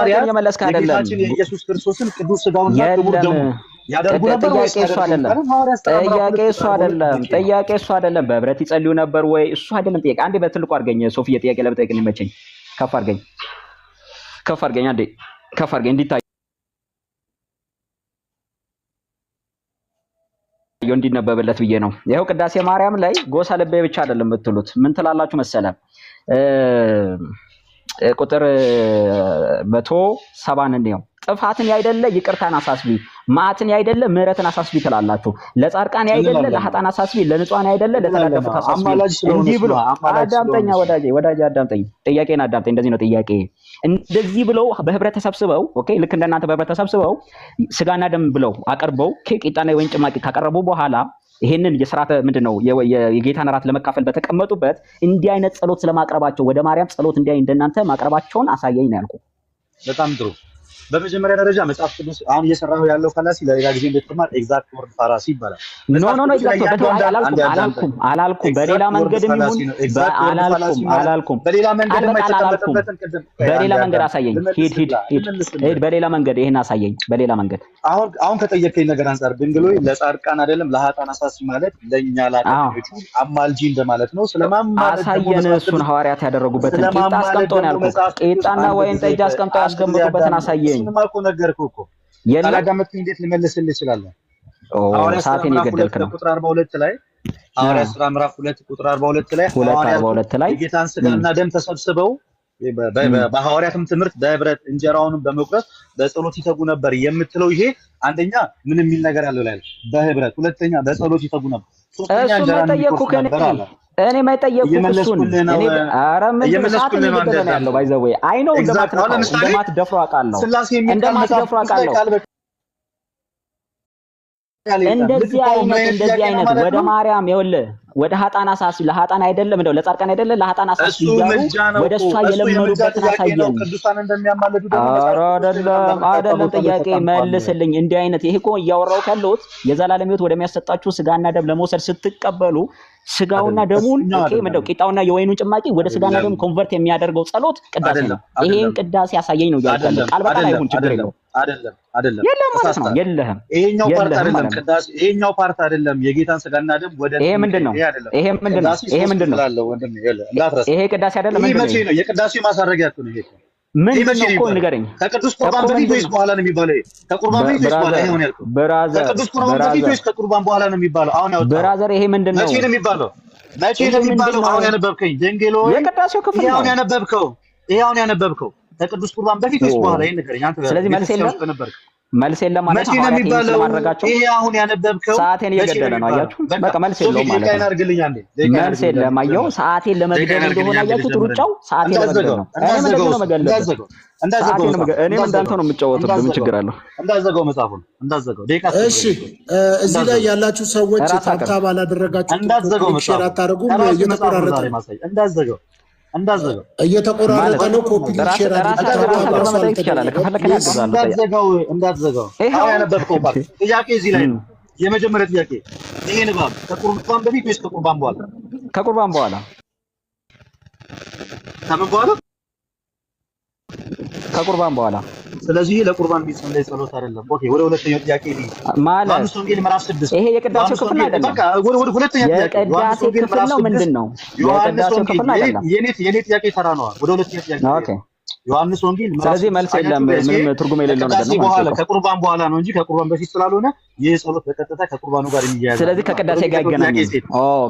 Speaker 2: ጥያቄ እየመለስኩ አይደለም
Speaker 1: ጌታችን የኢየሱስ ክርስቶስን ቅዱስ ሥጋውና ክቡር ደሙን ያደርጉ ነበር
Speaker 2: ጥያቄ እሱ አይደለም በህብረት ይጸልዩ ነበር ወይ እሱ አይደለም ጥያቄ አንዴ በትልቁ አድርገኝ ሶፊያ ጥያቄ ለመጠየቅ እንመቸኝ ከፍ አድርገኝ አንዴ ከፍ አድርገኝ እንዲታይ እንዲነበብለት ብዬ ነው ይሄው ቅዳሴ ማርያም ላይ ጎሳ ልቤ ብቻ አይደለም የምትሉት ምን ትላላችሁ መሰለ ቁጥር 170 ነው ጥፋትን ያይደለ ይቅርታን አሳስቢ ማዕትን ያይደለ ምህረትን አሳስቢ ትላላችሁ ለጻድቃን ያይደለ ለኃጥአን አሳስቢ ለንጹሃን ያይደለ ለተላለፉት አሳስቢ እንዲህ ብሎ አዳምጠኛ ወዳጅ አዳምጠኝ ጥያቄን አዳምጠኝ እንደዚህ ነው ጥያቄ እንደዚህ ብለው በህብረት ተሰብስበው ኦኬ ልክ እንደናንተ በህብረት ተሰብስበው ስጋና ደም ብለው አቀርበው ቂጣና የወይን ጭማቂ ካቀረቡ በኋላ ይሄንን የሥርዓተ ምንድነው የጌታን ራት ለመካፈል በተቀመጡበት እንዲህ አይነት ጸሎት ስለማቅረባቸው ወደ ማርያም ጸሎት እንዲህ እንደናንተ ማቅረባቸውን አሳየኝ ነው ያልኩ
Speaker 1: በጣም ጥሩ በመጀመሪያ ደረጃ መጽሐፍ ቅዱስ አሁን እየሰራው ያለው ፋላሲ ለሌላ ጊዜ እንደተማር ኤግዛክት ወርድ ፋላሲ ይባላል
Speaker 2: ኖ አላልኩም በሌላ መንገድም ይሁን አላልኩም
Speaker 1: በሌላ መንገድ የማይተቀበልበትን ቅድም
Speaker 2: በሌላ መንገድ አሳየኝ ሂድ በሌላ መንገድ ይሄን አሳየኝ በሌላ መንገድ
Speaker 1: አሁን ከጠየቀኝ ነገር አንፃር ድንግል ሆይ ለጻድቃን አይደለም ለኃጥአን አሳስቢ ማለት ለኛ ላቀኞቹ አማልጂ እንደማለት ነው ስለማማለድ
Speaker 2: አሳየን እሱን ሐዋርያት ያደረጉበትን ቂጣ አስቀምጠው ነው ያልኩት ቂጣና ወይን ጠጅ አስቀምጠው ያስቀምጡበትን አሳየኝ
Speaker 1: ማኮ ነገርኩህ እኮ ካላዳመጥኩኝ እንዴት ልመልስልህ እችላለሁ
Speaker 2: ሰዓቴን የገደልክ ነው
Speaker 1: ቁጥር 42 ላይ ሐዋርያት ሥራ ምዕራፍ 2 ቁጥር 42 ላይ
Speaker 2: ሐዋርያት
Speaker 1: የጌታን ሥጋና ደም ተሰብስበው በሐዋርያትም ትምህርት በህብረት እንጀራውንም በመቁረስ በጸሎት ይተጉ ነበር የምትለው ይሄ አንደኛ ምን የሚል ነገር ያለው ላይ በህብረት፣ ሁለተኛ በጸሎት ይተጉ ነበር፣ ሶስተኛ እንጀራ ይቆርሱ ነበር አለ።
Speaker 2: እኔ ማይጠየቁ እሱን እኔ ኧረ ምን ነው ያለው ባይዘው አይ ነው እንደማትደፍሩ አውቃለሁ እንደማትደፍሩ አውቃለሁ። እንደዚህ አይነት ወደ ማርያም ይኸውልህ ወደ ሀጣን አሳስ ለሀጣን አይደለም እንደው ለጻድቃን አይደለም ለሀጣን አሳስ ይያሉ ወደ እሷ የለመኑበትን አሳየን።
Speaker 1: ቅዱሳን እንደሚያማልዱ
Speaker 2: አይደለም ጥያቄ መልስልኝ። እንዲህ አይነት ይሄ እኮ እያወራው ካለሁት የዘላለም ሕይወት ወደሚያሰጣችሁ ስጋና ደም ለመውሰድ ስትቀበሉ ስጋውና ደሙን ኦኬ ምንድነው ቂጣውና የወይኑን ጭማቂ ወደ ስጋና ደም ኮንቨርት የሚያደርገው ጸሎት ቅዳሴ ነው። ይሄን ቅዳሴ ያሳየኝ ነው ያልከው ቃል በቃል አይሁን ችግር የለውም።
Speaker 1: አይደለም
Speaker 2: የለም ማለት ነው የለህም።
Speaker 1: ይሄኛው ፓርት አይደለም ቅዳሴ፣ ይሄኛው ፓርት አይደለም የጌታን ስጋና ደም ወደ
Speaker 2: ይሄ ምንድነው? ይሄ ምንድነው? ይሄ ቅዳሴ አይደለም።
Speaker 1: ይሄ መቼ ነው የቅዳሴ ማሳረጊያ እኮ ነው ይሄ
Speaker 2: ምንድነው እኮ ንገረኝ።
Speaker 1: ከቅዱስ ቁርባን በፊት ወይስ በኋላ ነው የሚባለው? ከቁርባን በፊት ወይስ በኋላ? ይሄ ነው ያልኩት። ከቅዱስ ቁርባን በፊት ወይስ ከቁርባን በኋላ ነው የሚባለው? አሁን ያወጣው
Speaker 2: ብራዘር ይሄ ምንድነው?
Speaker 1: መቼ ነው የሚባለው? መቼ ነው የሚባለው? አሁን ያነበብከኝ ደንጌሎ
Speaker 2: የቅዳሴው ክፍል ነው።
Speaker 1: ይሄ አሁን ያነበብከው ከቅዱስ ቁርባን በፊት ወይስ በኋላ? ይሄን ንገረኝ አንተ።
Speaker 2: ስለዚህ መልስ የለም ማለት ነው። ማድረጋቸው
Speaker 1: ይሄ አሁን ያነበብከው
Speaker 2: ሰዓቴን እየገደለ ነው። አያችሁ በቃ መልስ የለውም ማለት ነው። መልስ የለም አየው ሰዓቴን ለመግደል እንደሆነ አያችሁት ሩጫው ሰዓቴን ለመግደል ነው። እኔም እንዳንተ ነው የምጫወተው። ምን ችግር አለው?
Speaker 1: እንዳዘጋው መጽሐፉን እንዳዘጋው ደቂቃ።
Speaker 6: እሺ እዚህ ላይ ያላችሁ ሰዎች ታብታብ አላደረጋችሁ ሼር አታደርጉም። እየተቆራረጠ እንዳዘጋው እየተቆራረጠ ነው። ኮፒ ሼር እንዳዘጋው አሁን ያነበብከው ፓርት ጥያቄ እዚህ ላይ ነው። የመጀመሪያ ጥያቄ ይሄ ንባብ ከቁርባን በፊት ወይስ ከቁርባን በኋላ?
Speaker 2: ከቁርባን በኋላ።
Speaker 1: ከምን በኋላ?
Speaker 2: ከቁርባን በኋላ።
Speaker 1: ስለዚህ ለቁርባን ቢጸለይ ጸሎት አይደለም። ኦኬ ወደ ሁለተኛው ጥያቄ ልሂድ።
Speaker 2: ማለት
Speaker 1: ዮሐንስ ወንጌል ምዕራፍ 6
Speaker 2: ይሄ የቅዳሴው ክፍል አይደለም።
Speaker 1: በቃ ወደ ሁለተኛው ጥያቄ
Speaker 2: የቅዳሴው ክፍል ነው። ምንድነው የቅዳሴው ክፍል አይደለም።
Speaker 1: የኔ ጥያቄ ተራ ነው። ወደ ሁለተኛው ጥያቄ
Speaker 2: ኦኬ
Speaker 1: ዮሐንስ ወንጌል
Speaker 2: ስለዚህ መልስ የለም። ምንም ትርጉም የሌለው ነገር ነው
Speaker 1: ማለት ነው። ከቁርባን በኋላ ነው እንጂ ከቁርባን በፊት ስላልሆነ ይህ ጸሎት በቀጥታ ከቁርባኑ ጋር የሚያያዝ።
Speaker 2: ስለዚህ ከቅዳሴ ጋር ይገናኝ።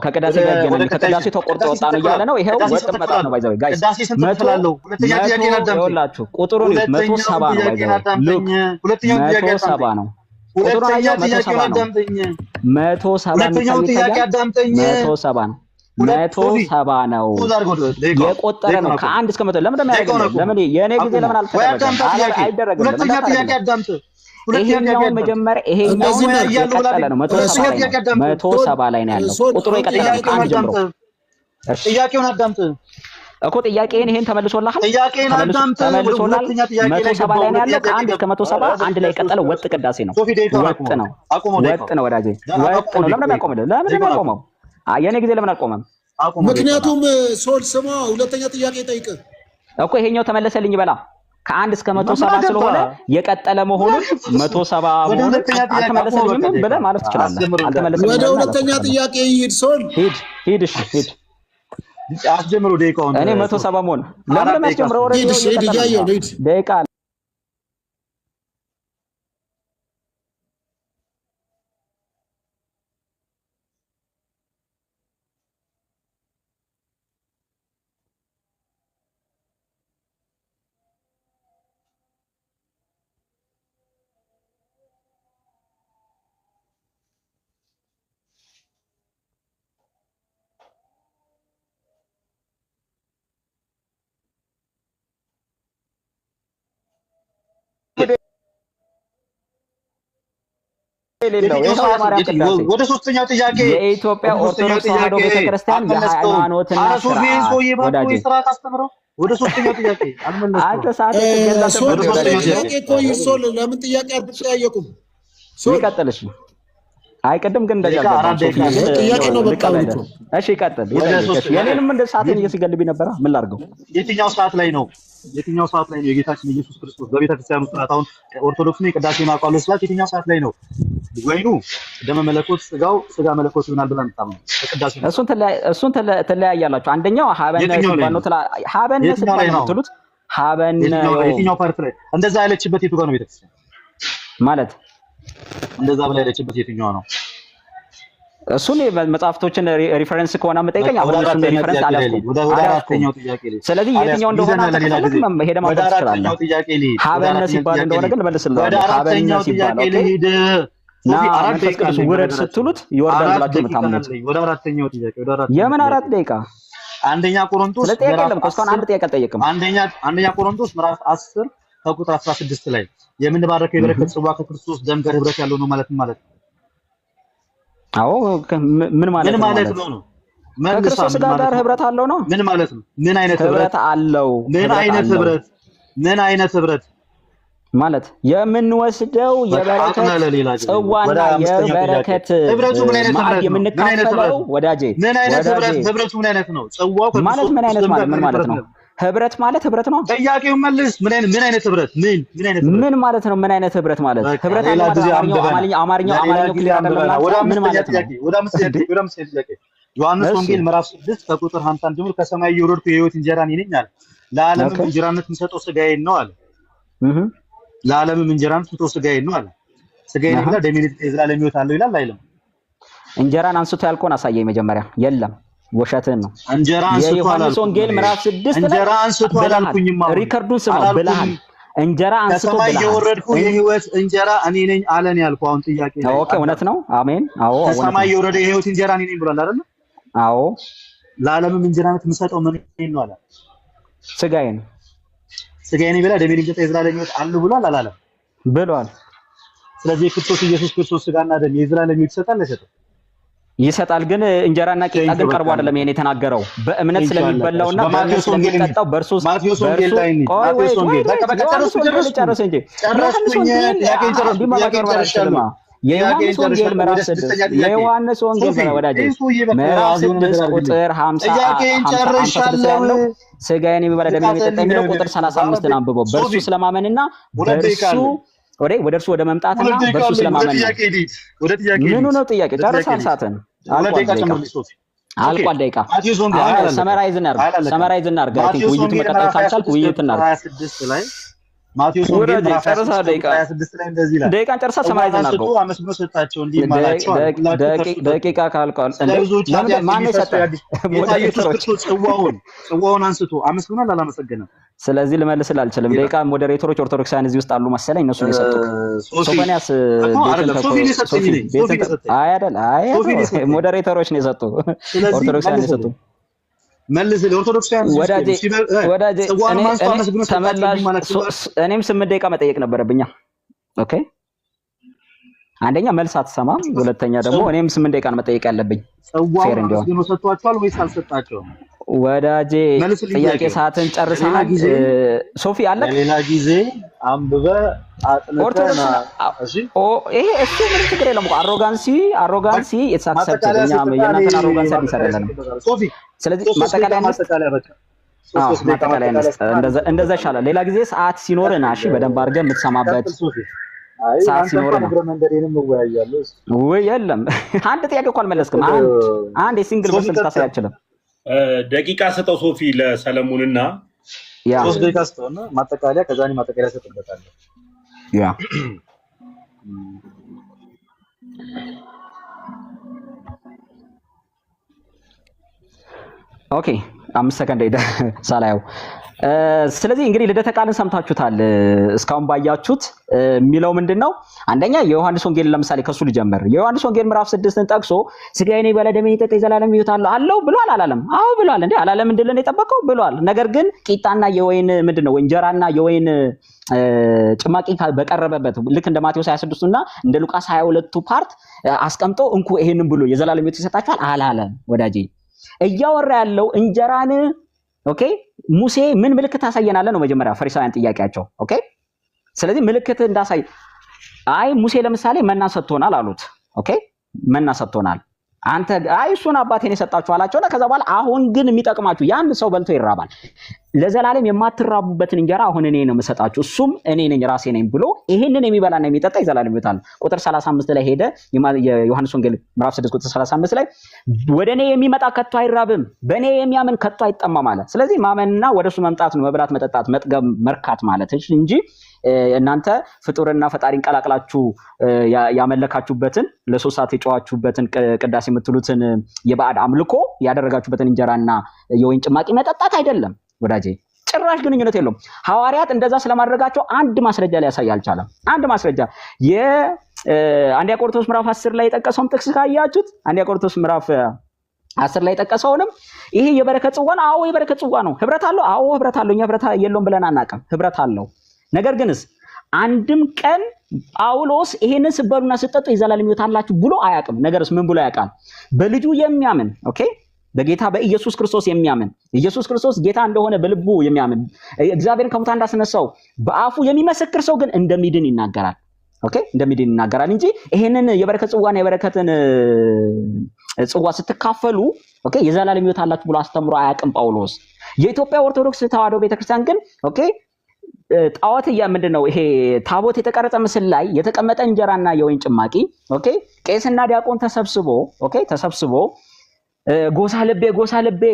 Speaker 2: ከቅዳሴ ጋር ይገናኝ። ከቅዳሴ ተቆርጦ ወጣ ነው እያለ ነው። ይሄው ወጥ መጣ ነው ባይዘው ጋይስ
Speaker 1: ቅዳሴ ስንት ስላለው ሁለተኛ ጥያቄ
Speaker 2: ይኸውላችሁ ቁጥሩን 170 ነው ባይዘው ሉክ ሁለተኛው ጥያቄ 170 ነው። ቁጥሩን አያው 170
Speaker 1: ጥያቄ አዳምጠኝ
Speaker 2: 170 ነው። 170 ነው የቆጠረ ነው ከ1 እስከ 100። ለምን እንደሚያደርገው ለምን የኔ ጊዜ ለምን አልተደረገም? አይደረግም።
Speaker 1: ሁለተኛ ጥያቄ አዳምጥ።
Speaker 2: ይሄኛው መጀመሪያ ይሄኛው እየቀጠለ ነው። 170 ላይ ነው ያለው ቁጥሩ ይቀጥላል ከአንድ ጀምሮ። እሺ
Speaker 1: ጥያቄውን አዳምጥ
Speaker 2: እኮ ጥያቄን ይሄን ተመልሶልሃል።
Speaker 1: ጥያቄን አዳምጥ።
Speaker 2: ሁለተኛ ጥያቄ 170 ላይ ነው ያለው ከ1 እስከ 170 አንድ ላይ የቀጠለው ወጥ ቅዳሴ ነው። ወጥ ነው ወዳጄ ወጥ ነው። ለምን እንደሚያቆመው ለምን እንደሚያቆመው የኔ ጊዜ ለምን አልቆመም?
Speaker 6: ምክንያቱም ሶል ስማ ሁለተኛ ጥያቄ ጠይቅ
Speaker 2: እኮ ይሄኛው ተመለሰልኝ በላ ከ1 እስከ 170 ስለሆነ የቀጠለ መሆኑን 170 መሆኑን አልተመለሰልኝም ብለህ ማለት ትችላለህ። አልተመለሰልኝም
Speaker 6: ወደ ሁለተኛ ጥያቄ ይሄድ ሶል
Speaker 2: ሂድ እሺ ሂድ
Speaker 1: አስጀምሩ ደቂቃውን።
Speaker 2: እኔ 170 መሆን ለምን መስጀምረው ወሬ ደቂቃ
Speaker 1: ወደ ሶስተኛው ጥያቄ
Speaker 2: የኢትዮጵያ ኦርቶዶክስ ተዋሕዶ ቤተክርስቲያን የሃይማኖትና
Speaker 1: ስርዓት አስተምረው ወደ ሶስተኛው ጥያቄ አልመለስኩም።
Speaker 2: አንተ ሰዓት
Speaker 6: ጥያቄ እኮ ይሶል ለምን ጥያቄ አትጠያየቁም?
Speaker 2: ይቀጥልሽ። አይ ቅድም ግን እንደዚህ
Speaker 6: ጥያቄ ነው በቃ።
Speaker 2: እሺ ይቀጥል። የኔንም እንደ ሰዓትን እየሲገልብኝ ነበር። ምን ላድርገው?
Speaker 1: የትኛው ሰዓት ላይ ነው የጌታችን ኢየሱስ ክርስቶስ በቤተክርስቲያኑ ስርዓት አሁን ኦርቶዶክስ ነው ቅዳሴ ማቋለ ስላት የትኛው ሰዓት ላይ ነው ወይኑ ደመ መለኮት ስጋ መለኮት ይሆናል ብለን እንታመን ቅዳሴ ነው።
Speaker 2: እሱን ተለያያላችሁ። አንደኛው ሀበነ ነው ሀበነ ስባል ነው ትሉት ሀበነ
Speaker 1: የትኛው ፓርት ላይ እንደዛ ያለችበት የቱ ጋር ነው ቤተክርስቲያን
Speaker 2: ማለት
Speaker 1: እንደዛ ብላ ያለችበት የትኛው ነው?
Speaker 2: እሱን መጽሐፍቶችን ሪፈረንስ ከሆነ መጠየቀኝ አሁን እሱን ሪፈረንስ አላልኩም።
Speaker 1: ወደ አራተኛው ጥያቄ ላይ
Speaker 2: ስለዚህ የትኛው እንደሆነ ሄደ ማለት ትችላለህ። ሀበነ ሲባል እንደሆነ ግን መልስልህ። ሀበነ ሲባል መንፈስ ቅዱስ ውረድ ስትሉት ይወርዳል ብላችሁ የምታምኑት
Speaker 1: ወደ አራተኛው ጥያቄ
Speaker 2: የምን 4 ደቂቃ?
Speaker 1: አንደኛ ቆሮንቶስ
Speaker 2: ለጥያቄ የለም እኮ እስካሁን አንድ ጥያቄ አልጠየቅም።
Speaker 1: አንደኛ ቆሮንቶስ ምዕራፍ 10 ከቁጥር 16 ላይ የምንባረከው የበረከት ጽዋ ከክርስቶስ ደም ጋር ህብረት ያለው ነው ማለት ነው። አዎ ምን ማለት ነው?
Speaker 2: ከክርስቶስ ጋር ህብረት አለው ነው።
Speaker 1: ምን ማለት ነው? ምን አይነት ህብረት
Speaker 2: አለው?
Speaker 1: ምን አይነት ህብረት
Speaker 2: ማለት የምንወስደው የበረከት ጽዋና የበረከት
Speaker 1: ህብረቱ ምን አይነት ህብረት
Speaker 2: የምንካፈለው ወዳጄ
Speaker 1: ምን አይነት ህብረት? ህብረቱ ምን አይነት ነው? ጽዋው
Speaker 2: ማለት ምን አይነት ማለት ምን ማለት ነው? ህብረት ማለት ህብረት ነው።
Speaker 1: ጥያቄውን መልስ። ምን አይነት ህብረት? ምን አይነት ህብረት?
Speaker 2: ምን ማለት ነው? ምን አይነት ህብረት ማለት ህብረት አማርኛው ክሊር አይደለም።
Speaker 1: ምን ማለት ነው? ወደ አምስት ጥያቄ ዮሐንስ ወንጌል ምዕራፍ 6 ከቁጥር 51 ጀምሮ ከሰማይ የወረድኩ የህይወት እንጀራ እኔ ነኝ አለ። ለዓለምም እንጀራነት የምሰጠው ስጋዬን ነው አለ። ለዓለምም እንጀራነት የምሰጠው ስጋዬን ነው አለ። ስጋዬን ይብላ ደሜን የዘላለም ህይወት አለው ይላል አይልም?
Speaker 2: እንጀራን አንስቶ ያልከውን አሳየኝ መጀመሪያ። የለም ወሸትን ነው።
Speaker 1: እንጀራ አንስቶ
Speaker 2: የዮሐንስ ወንጌል ምዕራፍ 6
Speaker 1: እንጀራ አንስቶ አላልኩኝም።
Speaker 2: ሪከርዱን ስማው ብለሃል። እንጀራ አንስቶ ብለሃል።
Speaker 1: ከሰማይ የወረድኩ የህይወት እንጀራ እኔ ነኝ አለን ያልኩህ አሁን ጥያቄ ነው።
Speaker 2: ኦኬ እውነት ነው። አሜን። አዎ
Speaker 1: ከሰማይ የወረደ የህይወት እንጀራ እኔ ነኝ ብሏል አይደል?
Speaker 2: አዎ
Speaker 1: ለዓለምም እንጀራነት የምሰጠው ምን ነው አለ?
Speaker 2: ስጋዬን
Speaker 1: ይበላ ደሜን ይጠጣ የዘላለም ህይወት አለው ብሏል አላለም?
Speaker 2: ብሏል።
Speaker 1: ስለዚህ ክርስቶስ ኢየሱስ ክርስቶስ ስጋና ደም የዘላለም ህይወት ይሰጣል አይሰጥም?
Speaker 2: ይሰጣል። ግን እንጀራና ቂጣ ግን ቀርቦ አይደለም ይሄን የተናገረው በእምነት ስለሚበላውና በእምነት ስለሚጠጣው በርሱ
Speaker 1: ማቴዎስ ወንጌል ላይ ነው። ማቴዎስ ወንጌል በቃ ጨረስኩ እንጂ
Speaker 2: የዮሐንስ ወንጌል ምዕራፍ 6 የዮሐንስ ወንጌል ወዳጄ ምዕራፍ 6 ቁጥር 50 ያለው ስጋዬን የሚበላ ደሜን የሚጠጣ የሚለው ቁጥር 35 አንብበው በእርሱ ስለማመንና በእርሱ ወደ እርሱ ወደ መምጣትና በእርሱ ስለማመን ምኑ ነው ጥያቄ? ጨርሳል። ሰዓትን አልቋል። ደቂቃ ሰመራይዝ እናድርግ። ውይይቱ መቀጠል ካልቻልክ ውይይት እናድርግ።
Speaker 1: 26 ላይ ማቴዎስ ወንጌል ምዕራፍ 26 ላይ እንደዚህ ይላል።
Speaker 2: ደቂቃን ጨርሳ ሰመራይዝ እናድርገው።
Speaker 1: አመስግኖ ሰጣቸው እንዲህ ማላቸው
Speaker 2: ደቂቃ ካልቋል። ማን የሰጠው?
Speaker 1: ጽዋውን አንስቶ አመስግኗል አላመሰገነም?
Speaker 2: ስለዚህ ልመልስልህ አልችልም። ደቂቃ ሞዴሬተሮች ኦርቶዶክሳውያን እዚህ ውስጥ አሉ መሰለኝ፣ እነሱ ነው የሰጡት። ሶፎንያስ ሞዴሬተሮች ነው የሰጡት፣ ኦርቶዶክሳውያን ነው የሰጡት።
Speaker 1: መልስ ለኦርቶዶክሳውያን
Speaker 2: ወዳጄ እኔም 8 ደቂቃ መጠየቅ ነበረብኛ። ኦኬ አንደኛ መልስ አትሰማም፣ ሁለተኛ ደግሞ እኔም 8 ደቂቃ ነው መጠየቅ ያለብኝ። ፌር እንዲሆን
Speaker 1: ግን ሰጥቷቸዋል ወይስ አልሰጣቸውም?
Speaker 2: ወዳጄ ጥያቄ ሰዓትን ጨርሰሃል። ሶፊ አለ
Speaker 1: ሌላ ጊዜ አንብበ አጥንተህ
Speaker 2: ይሄ እሱ ምንም ችግር የለም። አሮጋንሲ የተሳሰብተኛ የእናንተን አሮጋንሲ አዲስ አይደለም ሶፊ። ስለዚህ ማጠቃለያ እንደዛ ይሻላል። ሌላ ጊዜ ሰዓት ሲኖርና እሺ በደንብ አድርገህ የምትሰማበት ሰዓት ሲኖርና ወይ የለም። አንድ ጥያቄ እኮ አልመለስክም። አንድ የሲንግል ፐርሰንት ታሳይ አልችልም።
Speaker 4: ደቂቃ ሰጠው ሶፊ ለሰለሞንና
Speaker 1: 3 ደቂቃ ሰጠውና ማጠቃለያ ከዛኔ ማጠቃለያ ሰጥበታለሁ።
Speaker 2: ያ ኦኬ 5 ሰከንድ ሄደ ሳላየው። ስለዚህ እንግዲህ ልደተ ቃልን ሰምታችሁታል። እስካሁን ባያችሁት የሚለው ምንድነው? አንደኛ የዮሐንስ ወንጌል ለምሳሌ ከሱ ልጀምር። የዮሐንስ ወንጌል ምዕራፍ 6ን ጠቅሶ ስጋዬን የሚበላ ደሜን የሚጠጣ የዘላለም ሕይወት አለው ብሏል አላለም? አዎ ብሏል። እንዴ አላለም? እንድልን የጠበቀው ብሏል። ነገር ግን ቂጣና የወይን ምንድነው እንጀራና የወይን ጭማቂ በቀረበበት ልክ እንደ ማቴዎስ 26 እና እንደ ሉቃስ 22 ፓርት አስቀምጦ እንኩ ይሄንን ብሎ የዘላለም ሕይወት ይሰጣችኋል አላለም። ወዳጄ እያወራ ያለው እንጀራን ኦኬ ሙሴ ምን ምልክት ታሳየናለህ ነው መጀመሪያ ፈሪሳውያን ጥያቄያቸው። ኦኬ ስለዚህ ምልክት እንዳሳይ አይ ሙሴ ለምሳሌ መና ሰጥቶናል አሉት። ኦኬ መና ሰጥቶናል አንተ አይ እሱን አባቴን የሰጣችሁ አላቸውና ከዛ በኋላ አሁን ግን የሚጠቅማችሁ ያን ሰው በልቶ ይራባል፣ ለዘላለም የማትራቡበትን እንጀራ አሁን እኔ ነው የምሰጣችሁ፣ እሱም እኔ ነኝ ራሴ ነኝ ብሎ ይሄንን የሚበላና የሚጠጣ የዘላለም ሕይወት አለው። ቁጥር 35 ላይ ሄደ የዮሐንስ ወንጌል ምዕራፍ 6 ቁጥር 35 ላይ ወደ እኔ የሚመጣ ከቶ አይራብም፣ በእኔ የሚያምን ከቶ አይጠማም ማለት። ስለዚህ ማመንና ወደሱ መምጣት ነው መብላት፣ መጠጣት፣ መጥገብ፣ መርካት ማለት እንጂ እናንተ ፍጡርና ፈጣሪን ቀላቅላችሁ ያመለካችሁበትን ለ3 ሰዓት የጨዋችሁበትን ቅዳሴ የምትሉትን የባዕድ አምልኮ ያደረጋችሁበትን እንጀራና የወይን ጭማቂ መጠጣት አይደለም ወዳጄ። ጭራሽ ግንኙነት የለውም። ሐዋርያት እንደዛ ስለማድረጋቸው አንድ ማስረጃ ሊያሳይ አልቻለም። አንድ ማስረጃ የአንደኛ ቆሮንቶስ ምዕራፍ 10 ላይ የጠቀሰውን ጥቅስ ካያችሁት አንደኛ ቆሮንቶስ ምዕራፍ 10 ላይ የጠቀሰውንም ይሄ የበረከት ጽዋ ነው። አዎ የበረከት ጽዋ ነው። ህብረት አለው? አዎ ህብረት አለው። እኛ ህብረት የለውም ብለን አናውቅም። ህብረት አለው። ነገር ግንስ አንድም ቀን ጳውሎስ ይሄንን ስበሉና ስጠጡ የዘላለም ሕይወት አላችሁ ብሎ አያውቅም። ነገርስ ምን ብሎ ያውቃል? በልጁ የሚያምን ኦኬ፣ በጌታ በኢየሱስ ክርስቶስ የሚያምን ኢየሱስ ክርስቶስ ጌታ እንደሆነ በልቡ የሚያምን እግዚአብሔርን ከሙታን እንዳስነሳው በአፉ የሚመሰክር ሰው ግን እንደሚድን ይናገራል። ኦኬ፣ እንደሚድን ይናገራል እንጂ ይሄንን የበረከት ጽዋና የበረከትን ጽዋ ስትካፈሉ ኦኬ የዘላለም ሕይወት አላችሁ ብሎ አስተምሮ አያውቅም ጳውሎስ። የኢትዮጵያ ኦርቶዶክስ ተዋሕዶ ቤተክርስቲያን ግን ኦኬ ጣዖት ምንድነው ይሄ ታቦት የተቀረጸ ምስል ላይ የተቀመጠ እንጀራና የወይን ጭማቂ ኦኬ ቄስና ዲያቆን ተሰብስቦ ጎሳ ልቤ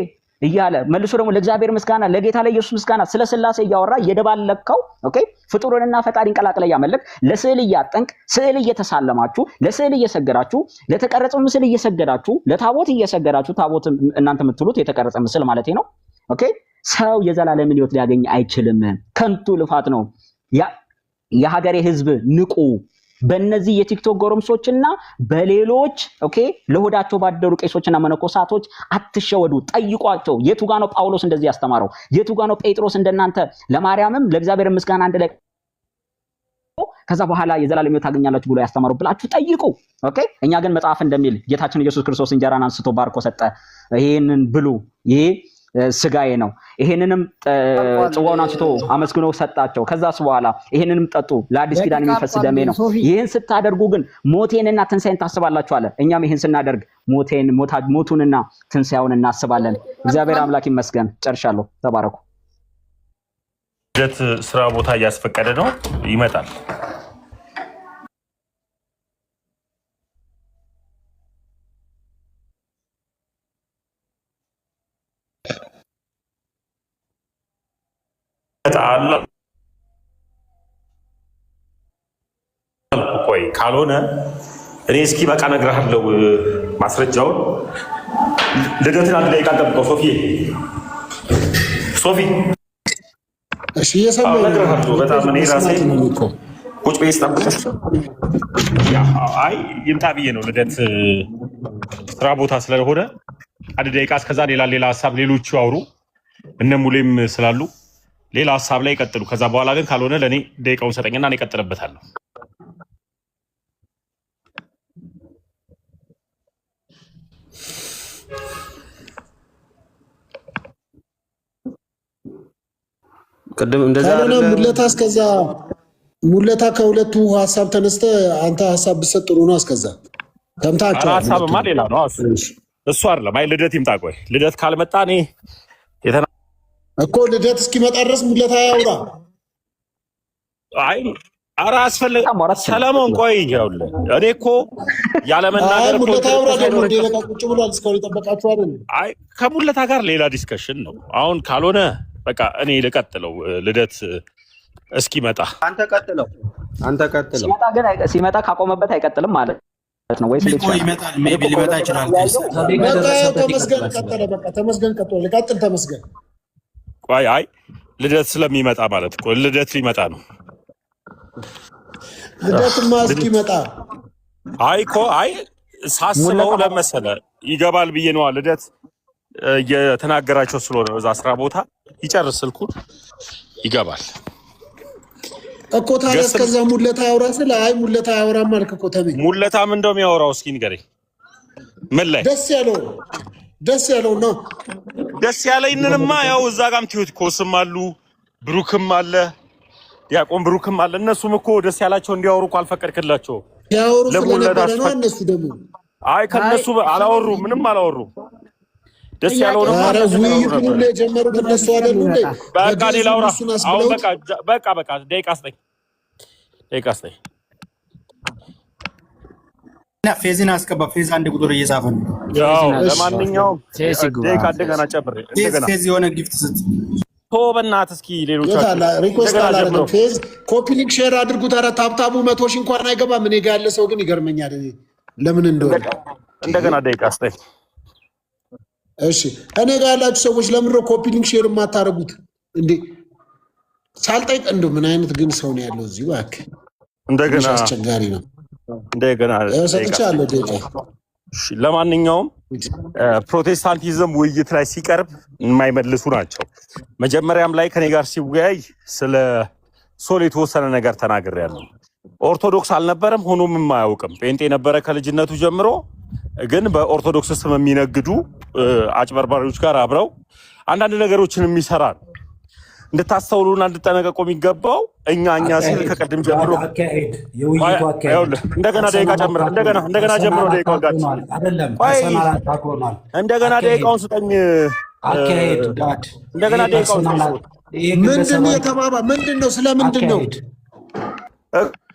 Speaker 2: እያለ መልሶ ደግሞ ለእግዚአብሔር ምስጋና ለጌታ ለኢየሱስ ምስጋና ስለ ሥላሴ እያወራ እየደባለከው ኦኬ ፍጡርንና ፈጣሪን ቀላቅለ ያመለክ ለስዕል እያጠንቅ ስዕል እየተሳለማችሁ ለስዕል እየሰገዳችሁ ለተቀረጸው ምስል እየሰገዳችሁ ለታቦት እየሰገዳችሁ ታቦት እናንተ የምትሉት የተቀረጸ ምስል ማለት ነው ኦኬ ሰው የዘላለምን ሕይወት ሊያገኝ አይችልም። ከንቱ ልፋት ነው። የሀገሬ ህዝብ ንቁ። በእነዚህ የቲክቶክ ጎረምሶችና በሌሎች ኦኬ ለሆዳቸው ባደሩ ቄሶችና መነኮሳቶች አትሸወዱ። ጠይቋቸው። የቱ ጋር ነው ጳውሎስ እንደዚህ ያስተማረው? የቱ ጋር ነው ጴጥሮስ እንደናንተ ለማርያምም ለእግዚአብሔር ምስጋና አንድ ላይ ከዛ በኋላ የዘላለም ሕይወት ታገኛላችሁ ብሎ ያስተማረው ብላችሁ ጠይቁ። ኦኬ እኛ ግን መጽሐፍ እንደሚል ጌታችን ኢየሱስ ክርስቶስ እንጀራን አንስቶ ባርኮ ሰጠ። ይሄንን ብሉ፣ ይሄ ስጋዬ ነው። ይሄንንም ጽዋውን አንስቶ አመስግኖ ሰጣቸው። ከዛስ በኋላ ይሄንንም ጠጡ፣ ለአዲስ ኪዳን የሚፈስ ደሜ ነው። ይሄን ስታደርጉ ግን ሞቴንና ትንሣኤን ታስባላችሁ አለ። እኛም ይሄን ስናደርግ ሞቱንና ትንሣኤውን እናስባለን። እግዚአብሔር አምላክ ይመስገን። ጨርሻለሁ። ተባረኩ።
Speaker 4: ልደት ስራ ቦታ እያስፈቀደ ነው፣ ይመጣል። ቆይ ካልሆነ እኔ እስኪ በቃ እነግርሃለሁ ማስረጃውን። ልደትን አንድ ደቂቃ ጠብቀው። ሶፊ
Speaker 6: እሺ እየሰማሁ
Speaker 4: እነግርሃለሁ። በጣም እኔ ራሴ ቁጭ ብዬ ስጠብቅሽ አይ ይምጣ ብዬ ነው። ልደት ስራ ቦታ ስለሆነ አንድ ደቂቃ እስከዛ ሌላ ሀሳብ ሌሎቹ አውሩ። እነ ሙሌም ስላሉ ሌላ ሀሳብ ላይ ይቀጥሉ። ከዛ በኋላ ግን ካልሆነ ለእኔ ደቂቃውን ሰጠኝና እኔ እቀጥልበታለሁ።
Speaker 8: ቅድም እንደዛ
Speaker 6: ሙለታ እስከዛ ሙለታ ከሁለቱ ሀሳብ ተነስተ አንተ ሀሳብ ብትሰጥ ጥሩ ነው። እስከዛ ተምታቸው
Speaker 4: ሀሳብማ ሌላ ነው እሱ አይደለም። አይ ልደት ይምጣ። ቆይ ልደት ካልመጣ እኔ እኮ ልደት እስኪመጣ ድረስ ሙለታ ያውራ። አይ ኧረ አስፈልግ ሰለሞን ቆይ ይኸውልህ እኔ እኮ ያለመናገር
Speaker 6: ሙለታ ያውራ ደግሞ በቃ ቁጭ ብሏል። እስካሁን የጠበቃችሁ አይደል?
Speaker 4: አይ ከሙለታ ጋር ሌላ ዲስከሽን ነው አሁን። ካልሆነ በቃ እኔ ልቀጥለው። ልደት እስኪመጣ
Speaker 8: አንተ ቀጥለው።
Speaker 2: ሲመጣ ካቆመበት አይቀጥልም ማለት ነው ወይስ
Speaker 7: ይመጣል? ሜቢ ሊመጣ ይችላል።
Speaker 6: ተመስገን ቀጠለ። በቃ ተመስገን ቀጠለ። ልቀጥል ተመስገን።
Speaker 4: ቆይ አይ ልደት ስለሚመጣ ማለት እኮ ልደት ሊመጣ ነው።
Speaker 6: ልደትማ እስኪመጣ
Speaker 4: አይ እኮ አይ ሳስበው ለመሰለ ይገባል ብዬ ነዋ። ልደት እየተናገራቸው ስለሆነ በዛ ስራ ቦታ ይጨርስ ስልኩን ይገባል
Speaker 6: እኮ። ታዲያ እስከዛ ሙለታ ያውራ ስለ አይ ሙለታ ያውራም አልክ እኮ። ተብኝ
Speaker 4: ሙለታም እንደው የሚያወራው እስኪ ንገረኝ። ምን ላይ
Speaker 6: ደስ ያለው ነው።
Speaker 4: ደስ ያለኝንማ ያው እዛ ጋም ቲዩቲኮስም አሉ፣ ብሩክም አለ፣ ዲያቆን ብሩክም አለ። እነሱም እኮ ደስ ያላቸው እንዲያወሩ እኮ አልፈቀድክላቸው።
Speaker 6: ያወሩ ስለነበረ ነው። እነሱ ደግሞ
Speaker 4: አይ ከነሱ አላወሩ፣ ምንም አላወሩ። ደስ ያለው ነው ማለት ነው።
Speaker 6: ውይይቱን ሁሉ የጀመሩት እነሱ አይደሉ እንዴ?
Speaker 4: በቃ ሌላውራ አሁን በቃ ደቂቃ ስጠኝ።
Speaker 7: ፌዝን አስገባ። ፌዝ አንድ ቁጥር እየጻፈ ነው።
Speaker 4: ያው ለማንኛውም ደቂቃ እንደገና ጨምር።
Speaker 7: ፌዝ የሆነ ጊፍት ስጥ።
Speaker 4: በእናትህ እስኪ ሌሎች
Speaker 6: ሪኩዌስት አላደረገም። ፌዝ ኮፒ ሊንክ ሼር አድርጉት። ኧረ ታብታቡ 100 ሺህ እንኳን አይገባም። እኔ ጋር ያለ ሰው ግን ይገርመኛል ለምን እንደሆነ።
Speaker 4: እንደገና ደቂቃ አስጠኝ።
Speaker 6: እሺ እኔ ጋር ያላችሁ ሰዎች ለምን ነው ኮፒ ሊንክ ሼር የማታደርጉት እንዴ? ሳልጠይቅ እንደው ምን አይነት ግን ሰው ነው ያለው እዚህ? እባክህ
Speaker 4: እንደገና
Speaker 6: አስቸጋሪ ነው።
Speaker 4: እንደገና
Speaker 6: ሰጥቻለሁ ደቂቃ።
Speaker 4: ለማንኛውም ፕሮቴስታንቲዝም ውይይት ላይ ሲቀርብ የማይመልሱ ናቸው። መጀመሪያም ላይ ከኔ ጋር ሲወያይ ስለ ሶል የተወሰነ ነገር ተናግሬያለሁ። ኦርቶዶክስ አልነበረም፣ ሆኖም የማያውቅም ጴንጤ ነበረ ከልጅነቱ ጀምሮ። ግን በኦርቶዶክስ ስም የሚነግዱ አጭበርባሪዎች ጋር አብረው አንዳንድ ነገሮችን የሚሰራ ነው። እንድታስተውሉና እንድጠነቀቁ የሚገባው እኛ ሲል ከቀድም ጀምሮ እንደገና ደቂቃ ጨምረ እንደገና ጀምሮ ደቂቃው ጋር እንደገና ደቂቃውን ስጠኝ። እንደገና ደቂቃውን
Speaker 6: ምንድን ነው የተባባ? ምንድን ነው ስለምንድን ነው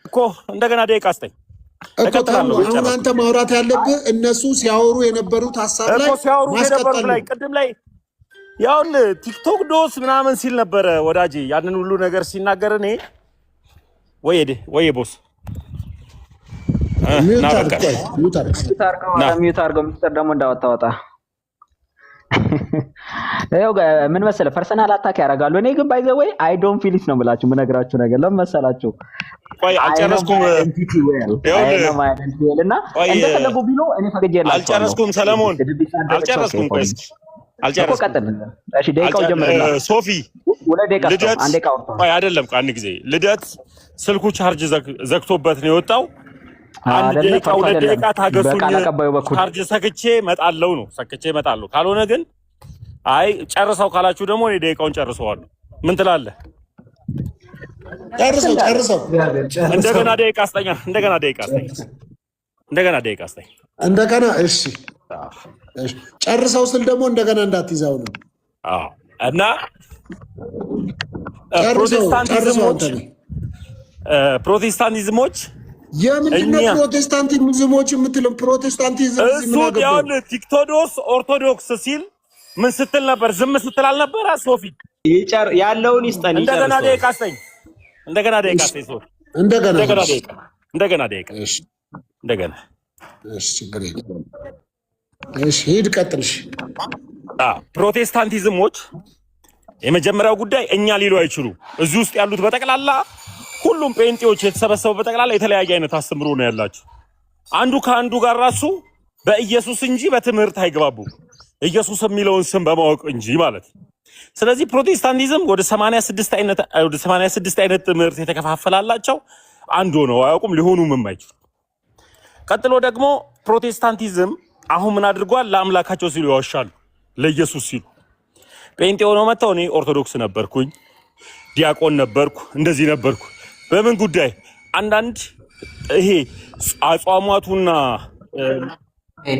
Speaker 4: እኮ እንደገና ደቂቃ ስጠኝ
Speaker 6: እኮ። አሁን አንተ ማውራት ያለብህ እነሱ ሲያወሩ የነበሩት ሀሳብ ላይ ማስቀጠል ላይ
Speaker 4: ቅድም ላይ ያውን ቲክቶክ ዶስ ምናምን ሲል ነበረ ወዳጄ። ያንን ሁሉ ነገር ሲናገር እኔ ወይ ቦስ
Speaker 2: ሚዩት አድርገው ሚስጥር ደግሞ እንዳወጣ ያው ምን መሰለህ ፐርሰናል አታክ ያደርጋሉ። እኔ ግን ባይ ዘ ወይ አይ ዶንት ፊል ኢት ነው የምላችሁ። የምነግራችሁ ነገር ለምን መሰላችሁ?
Speaker 4: አልጨረስኩም
Speaker 2: እና እንደፈለጉ ቢሉ እኔ ፈቅጄላችሁ
Speaker 4: አልጨረስኩም። ሰለሞን አልጨረስኩም።
Speaker 2: እሺ ደቂቃው ጀምረና
Speaker 4: ሶፊ
Speaker 2: ልደት
Speaker 4: አይደለም አንድ ጊዜ ልደት ስልኩ ቻርጅ ዘግቶበት ነው የወጣው። አንድ ደቂቃ ሁለት ደቂቃ ታገሱኝ፣ ቻርጅ ሰክቼ እመጣለሁ ነው ሰክቼ እመጣለሁ። ካልሆነ ግን አይ ጨርሰው ካላችሁ ደግሞ እኔ ደቂቃውን ጨርሰዋለሁ። ምን ትላለህ?
Speaker 6: ጨርሰው
Speaker 4: እንደገና ደቂቃ አስጠኛ። እንደገና ደቂቃ አስጠኝ።
Speaker 6: እሺ ጨርሰው ስል ደግሞ እንደገና እንዳትይዛው ነው።
Speaker 4: እና ፕሮቴስታንቲዝሞች
Speaker 6: የምንድነው ፕሮቴስታንቲዝሞች የምትለው? ፕሮቴስታንቲዝም
Speaker 4: ቲክቶዶስ ኦርቶዶክስ ሲል ምን ስትል ነበር? ዝም ስትል አልነበረ? ሶፊ
Speaker 8: ያለውን ይስጠን።
Speaker 4: እንደገና ደቂቃ አስጠኝ። እንደገና
Speaker 6: ችግር የለም። እሺ ሂድ ቀጥልሽ።
Speaker 4: ፕሮቴስታንቲዝሞች የመጀመሪያው ጉዳይ እኛ ሊሉ አይችሉ። እዚህ ውስጥ ያሉት በጠቅላላ ሁሉም ጴንጤዎች የተሰበሰቡ በጠቅላላ የተለያየ አይነት አስተምሮ ነው ያላቸው። አንዱ ከአንዱ ጋር ራሱ በኢየሱስ እንጂ በትምህርት አይግባቡም። ኢየሱስ የሚለውን ስም በማወቅ እንጂ ማለት። ስለዚህ ፕሮቴስታንቲዝም ወደ 86 አይነት ትምህርት የተከፋፈላላቸው አንዱ ነው። አያውቁም፣ ሊሆኑም የማይችሉ። ቀጥሎ ደግሞ ፕሮቴስታንቲዝም አሁን ምን አድርጓል? ለአምላካቸው ሲሉ ይዋሻሉ፣ ለኢየሱስ ሲሉ። ጴንጤ ሆነው መጥተው እኔ ኦርቶዶክስ ነበርኩኝ፣ ዲያቆን ነበርኩ፣ እንደዚህ ነበርኩ። በምን ጉዳይ? አንዳንድ ይሄ አጽዋማቱና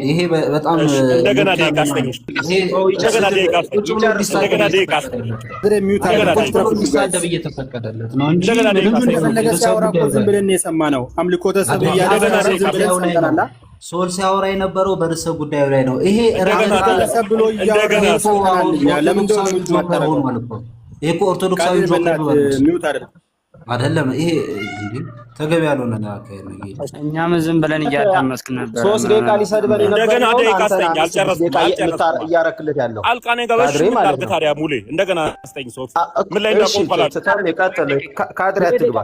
Speaker 5: ይሄ በጣም
Speaker 4: እንደገና ደቂቃ አስጠኝ።
Speaker 5: ሶል ሲያወራ የነበረው በርዕሰ ጉዳዩ ላይ ነው። ይሄ ኦርቶዶክሳዊ አይደለም። ይሄ ተገቢ ያልሆነ ነገር ነው።
Speaker 9: እኛም ዝም ብለን እያዳመስክ ነበር።
Speaker 8: 3 ደቂቃ ሊሰድበን
Speaker 4: እንደገና ደቂቃ አስጠኝ። አልጨረስኩም።
Speaker 8: እያረክልት ያለው
Speaker 4: አልቃኔ ጋበሽ ማለት ታዲያ ሙሌ እንደገና አስጠኝ። ሶፊ ምን ላይ እንዳቆምኩላት
Speaker 8: ቀጥል። ካድሬ አትግባ።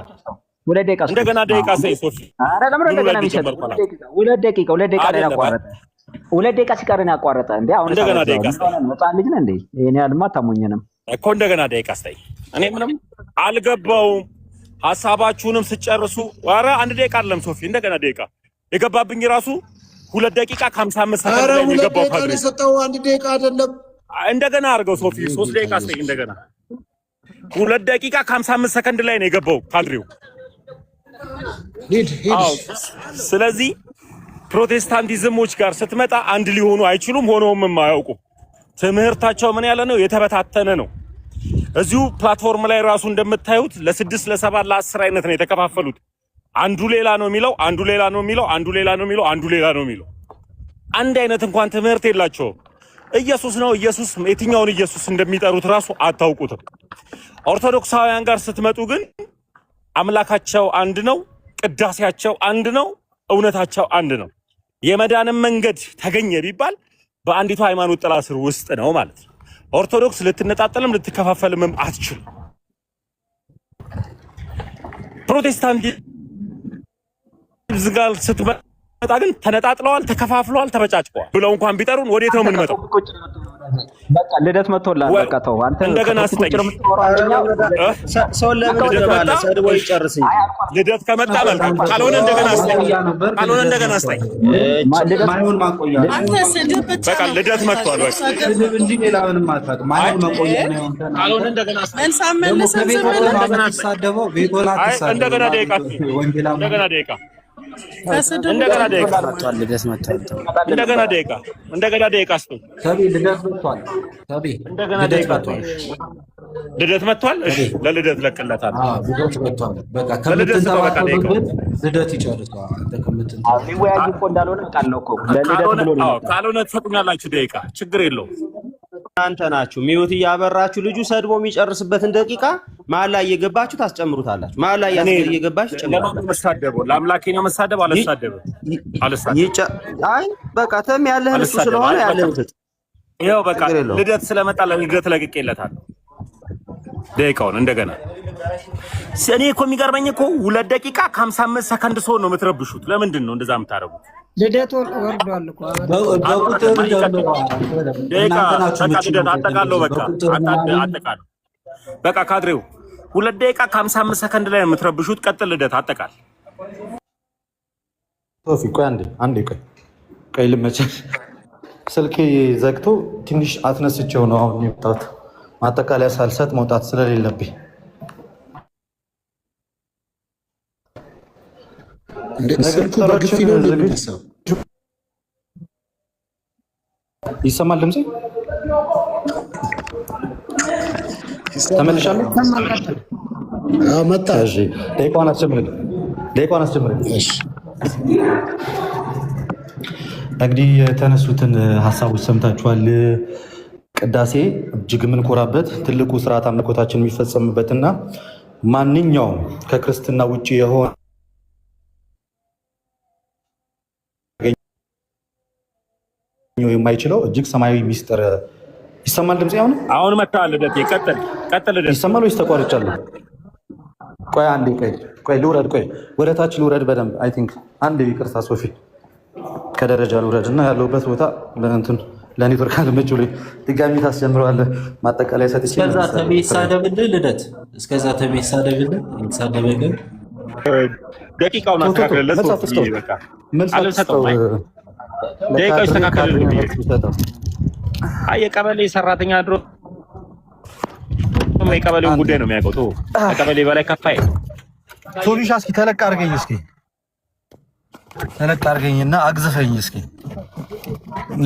Speaker 4: እንደገና ደቂቃ አስጠኝ። ሶፊ
Speaker 2: ኧረ ለምን እንደገና የሚሰጥ? ሁለት ደቂቃ ላይ ያቋረጠ 2 ደቂቃ ሲቀርን ያቋረጠ እንዴ? አሁን
Speaker 4: እንደገና ደቂቃ አስጠኝ።
Speaker 2: ህፃን ልጅ ነህ እንዴ? ይሄን ያህልማ አታሞኝንም
Speaker 4: እኮ። እንደገና ደቂቃ አስጠኝ። እኔ ምንም አልገባውም። ሐሳባችሁንም ስጨርሱ ኧረ 1 ደቂቃ አይደለም ሶፊ፣ እንደገና ደቂቃ የገባብኝ ራሱ 2 ደቂቃ ከ55 ሰከንድ ላይ የገባው ካድሬ
Speaker 6: የሰጠው 1 ደቂቃ አይደለም።
Speaker 4: እንደገና አድርገው ሶፊ 3 ደቂቃ አስጠኝ። እንደገና 2 ደቂቃ ከ55 ሰከንድ ላይ ነው የገባው ካድሬው። ስለዚህ ፕሮቴስታንቲዝሞች ጋር ስትመጣ አንድ ሊሆኑ አይችሉም፣ ሆኖም የማያውቁ ትምህርታቸው ምን ያለ ነው? የተበታተነ ነው። እዚሁ ፕላትፎርም ላይ ራሱ እንደምታዩት ለ6 ለ7 ለ10 አይነት ነው የተከፋፈሉት። አንዱ ሌላ ነው የሚለው፣ አንዱ ሌላ ነው የሚለው፣ አንዱ ሌላ ነው የሚለው፣ አንዱ ሌላ ነው የሚለው። አንድ አይነት እንኳን ትምህርት የላቸውም። ኢየሱስ ነው። ኢየሱስ የትኛውን ኢየሱስ እንደሚጠሩት ራሱ አታውቁትም። ኦርቶዶክሳውያን ጋር ስትመጡ ግን አምላካቸው አንድ ነው፣ ቅዳሴያቸው አንድ ነው፣ እውነታቸው አንድ ነው። የመዳንም መንገድ ተገኘ ቢባል በአንዲቱ ሃይማኖት ጥላ ስር ውስጥ ነው ማለት ነው። ኦርቶዶክስ ልትነጣጠልም ልትከፋፈልም አትችልም። ፕሮቴስታንት ዝጋል ስትመጣ ግን ተነጣጥለዋል፣ ተከፋፍለዋል፣ ተበጫጭቀዋል ብለው እንኳን ቢጠሩን ወዴት ነው የምንመጣው?
Speaker 2: በቃ ልደት መጥቶላል። በቃ ተው አንተ
Speaker 4: እንደገና ስጠኝ።
Speaker 8: ሰው ለምን ይደባለ ሰድቦ ይጨርስ እንጂ
Speaker 4: ልደት ከመጣ መልካም፣ ካልሆነ እንደገና ስጠኝ። ካልሆነ እንደገና ስጠኝ።
Speaker 7: ማይሆን ማቆያ
Speaker 3: አንተ ስድብ ብቻ
Speaker 4: በቃ ልደት መጥቷል። በቃ
Speaker 7: ስድብ እንጂ ሌላ ምንም አታውቅም። ማይሆን ማቆያ ነው።
Speaker 4: ካልሆነ እንደገና ስጠኝ።
Speaker 7: እንደገና ተሳደበው ቤቶላ ተሳደበው
Speaker 4: እንደገና ደቂቃ እንደገና ደቂቃ እንደገና ደቂቃ
Speaker 9: መጥቷል። ልደት መጥቷል።
Speaker 4: እንደገና ደቂቃ ስጡ።
Speaker 7: ሰቢ ልደት መጥቷል። ሰቢ
Speaker 4: እንደገና ደቂቃ ልደት መጥቷል። እሺ ለልደት ለቅለታል።
Speaker 7: ልደት መጥቷል። በቃ
Speaker 4: ለልደት ነው። በቃ ደቂቃ
Speaker 7: ልደት ይጨርሳል። አንተ ከምትል
Speaker 2: ሊወያይ እኮ እንዳልሆነ ቃለው እኮ ለልደት ብሎ ነው።
Speaker 4: ካልሆነ ትሰጡኛላችሁ ደቂቃ፣ ችግር የለውም።
Speaker 8: እናንተ ናችሁ ሚዩት እያበራችሁ ልጁ ሰድቦ የሚጨርስበትን ደቂቃ መሀል ላይ እየገባችሁ ታስጨምሩታላችሁ። መሀል ላይ እየገባችሁ ጨምሩታላችሁ።
Speaker 4: መሳደበው ለአምላኬ ነው መሳደብ። አልሳደብም።
Speaker 8: አይ በቃ ተም ያለህን እሱ ስለሆነ ያለህን ትጥ
Speaker 4: ይኸው በቃ ልደት ስለመጣ ለልደት ለቅቄለታለሁ ደቂቃውን። እንደገና እኔ እኮ የሚገርመኝ እኮ 2 ደቂቃ ከ55 ሰከንድ ሰው ነው የምትረብሹት። ለምንድን ነው እንደዛ የምታደርጉት?
Speaker 9: ልደት ወርዷል እኮ
Speaker 7: በቁጥር
Speaker 4: ደቂቃ በቃ ልደት አጠቃለው። በቃ አጠቃለው። በቃ ካድሬው 2 ደቂቃ ከ55 ሰከንድ ላይ ነው የምትረብሹት። ቀጥል ልደት አጠቃል።
Speaker 10: ሶፊ ቆይ አንዴ ቆይ ልመችሽ። ስልኬ ዘግቶ ትንሽ አትነስቼው ነው አሁን የወጣሁት። ማጠቃለያ ሳልሰጥ መውጣት ስለሌለብኝ
Speaker 6: ስልኩ በግፊ ነው የሚነሳው።
Speaker 10: ይሰማል ድምጼ? ተመልሻለሁ።
Speaker 6: መጣ።
Speaker 10: እሺ ደቂቃውን አስጀምርልኝ። እሺ እንግዲህ የተነሱትን ሀሳቦች ሰምታችኋል። ቅዳሴ እጅግ የምንኮራበት ትልቁ ስርዓት አምልኮታችን የሚፈጸምበትና ማንኛውም ከክርስትና ውጭ የሆነ የማይችለው እጅግ ሰማያዊ ሚስጥር። ይሰማል ድምጽ?
Speaker 4: አሁን መጣል ልደት ቀጥል።
Speaker 10: ይሰማል ወይስ ተቋርጫለሁ? ቆይ አንዴ ቆይ ልውረድ። ቆይ ወደ ታች ልውረድ በደንብ። አይ ቲንክ አንዴ ይቅርታ ሶፊ፣ ከደረጃ ልውረድ እና ያለሁበት ቦታ ለእንትን ለኔትወርክ አልመች ብሎኝ ድጋሚ ታስጀምረዋለህ። ማጠቃለያ ሰጥቼ
Speaker 5: እስከዛ ተሚሳደብልህ ልደት እስከዛ ተሚሳደብልህ ይሳደበልህ
Speaker 4: ደቂቃውን አስተካክለለት። በቃ አልሰጠውም። ደቂቃው ይስተካከልልኝ። አይ የቀበሌ ሰራተኛ ድሮ የቀበሌውን ጉዳይ ነው የሚያውቀው። ከቀበሌ በላይ ከፋይ
Speaker 10: ሶፊሻ፣ እስኪ ተለቅ አድርገኝ፣ እስኪ ተለቅ አድርገኝና አግዝፈኝ እስኪ።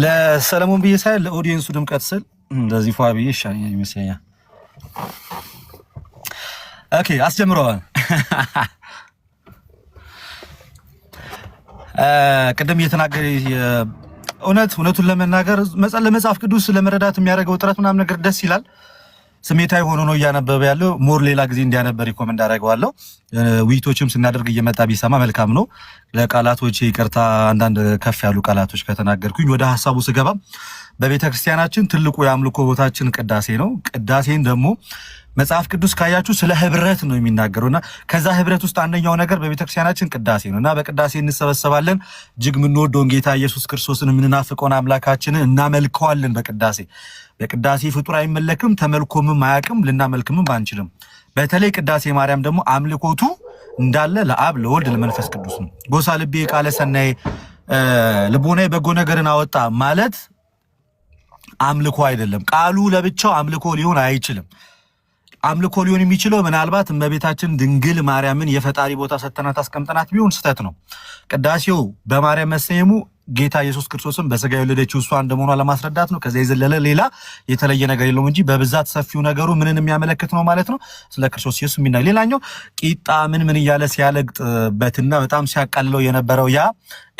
Speaker 10: ለሰለሞን ብዬ ሳይሆን ለኦዲየንሱ ድምቀት ስል እንደዚህ ፏ ብዬ ይሻለኛል ይመስለኛል። ኦኬ አስጀምረዋል። ቅድም እየተናገረ እውነቱን ለመናገር ለመጽሐፍ ቅዱስ ለመረዳት የሚያደርገው ጥረት ምናምን ነገር ደስ ይላል። ስሜታዊ ሆኖ ነው እያነበበ ያለው። ሞር ሌላ ጊዜ እንዲያነበር ሪኮመንድ አደርገዋለሁ። ውይይቶችም ስናደርግ እየመጣ ቢሰማ መልካም ነው። ለቃላቶች ይቅርታ፣ አንዳንድ ከፍ ያሉ ቃላቶች ከተናገርኩኝ። ወደ ሀሳቡ ስገባ በቤተ ክርስቲያናችን ትልቁ የአምልኮ ቦታችን ቅዳሴ ነው። ቅዳሴን ደግሞ መጽሐፍ ቅዱስ ካያችሁ ስለ ህብረት ነው የሚናገረው እና ከዛ ህብረት ውስጥ አንደኛው ነገር በቤተክርስቲያናችን ቅዳሴ ነው እና በቅዳሴ እንሰበሰባለን። እጅግ የምንወደውን ጌታ ኢየሱስ ክርስቶስን የምንናፍቀውን አምላካችንን እናመልከዋለን። በቅዳሴ ፍጡር አይመለክም፣ ተመልኮምም አያውቅም፣ ልናመልክምም አንችልም። በተለይ ቅዳሴ ማርያም ደግሞ አምልኮቱ እንዳለ ለአብ ለወልድ ለመንፈስ ቅዱስ ነው። ጎሳ ልቤ ቃለ ሰናይ ልቦናዬ በጎ ነገርን አወጣ ማለት አምልኮ አይደለም። ቃሉ ለብቻው አምልኮ ሊሆን አይችልም። አምልኮ ሊሆን የሚችለው ምናልባት እመቤታችን ድንግል ማርያምን የፈጣሪ ቦታ ሰተናት አስቀምጠናት ቢሆን ስህተት ነው። ቅዳሴው በማርያም መሰየሙ ጌታ ኢየሱስ ክርስቶስን በስጋ የወለደችው እሷ እንደመሆኗ ለማስረዳት ነው። ከዚያ የዘለለ ሌላ የተለየ ነገር የለውም እንጂ በብዛት ሰፊው ነገሩ ምንን የሚያመለክት ነው ማለት ነው? ስለ ክርስቶስ ኢየሱስ የሚናገር። ሌላኛው ቂጣ ምን እያለ ሲያለግጥበትና በጣም ሲያቃልለው የነበረው ያ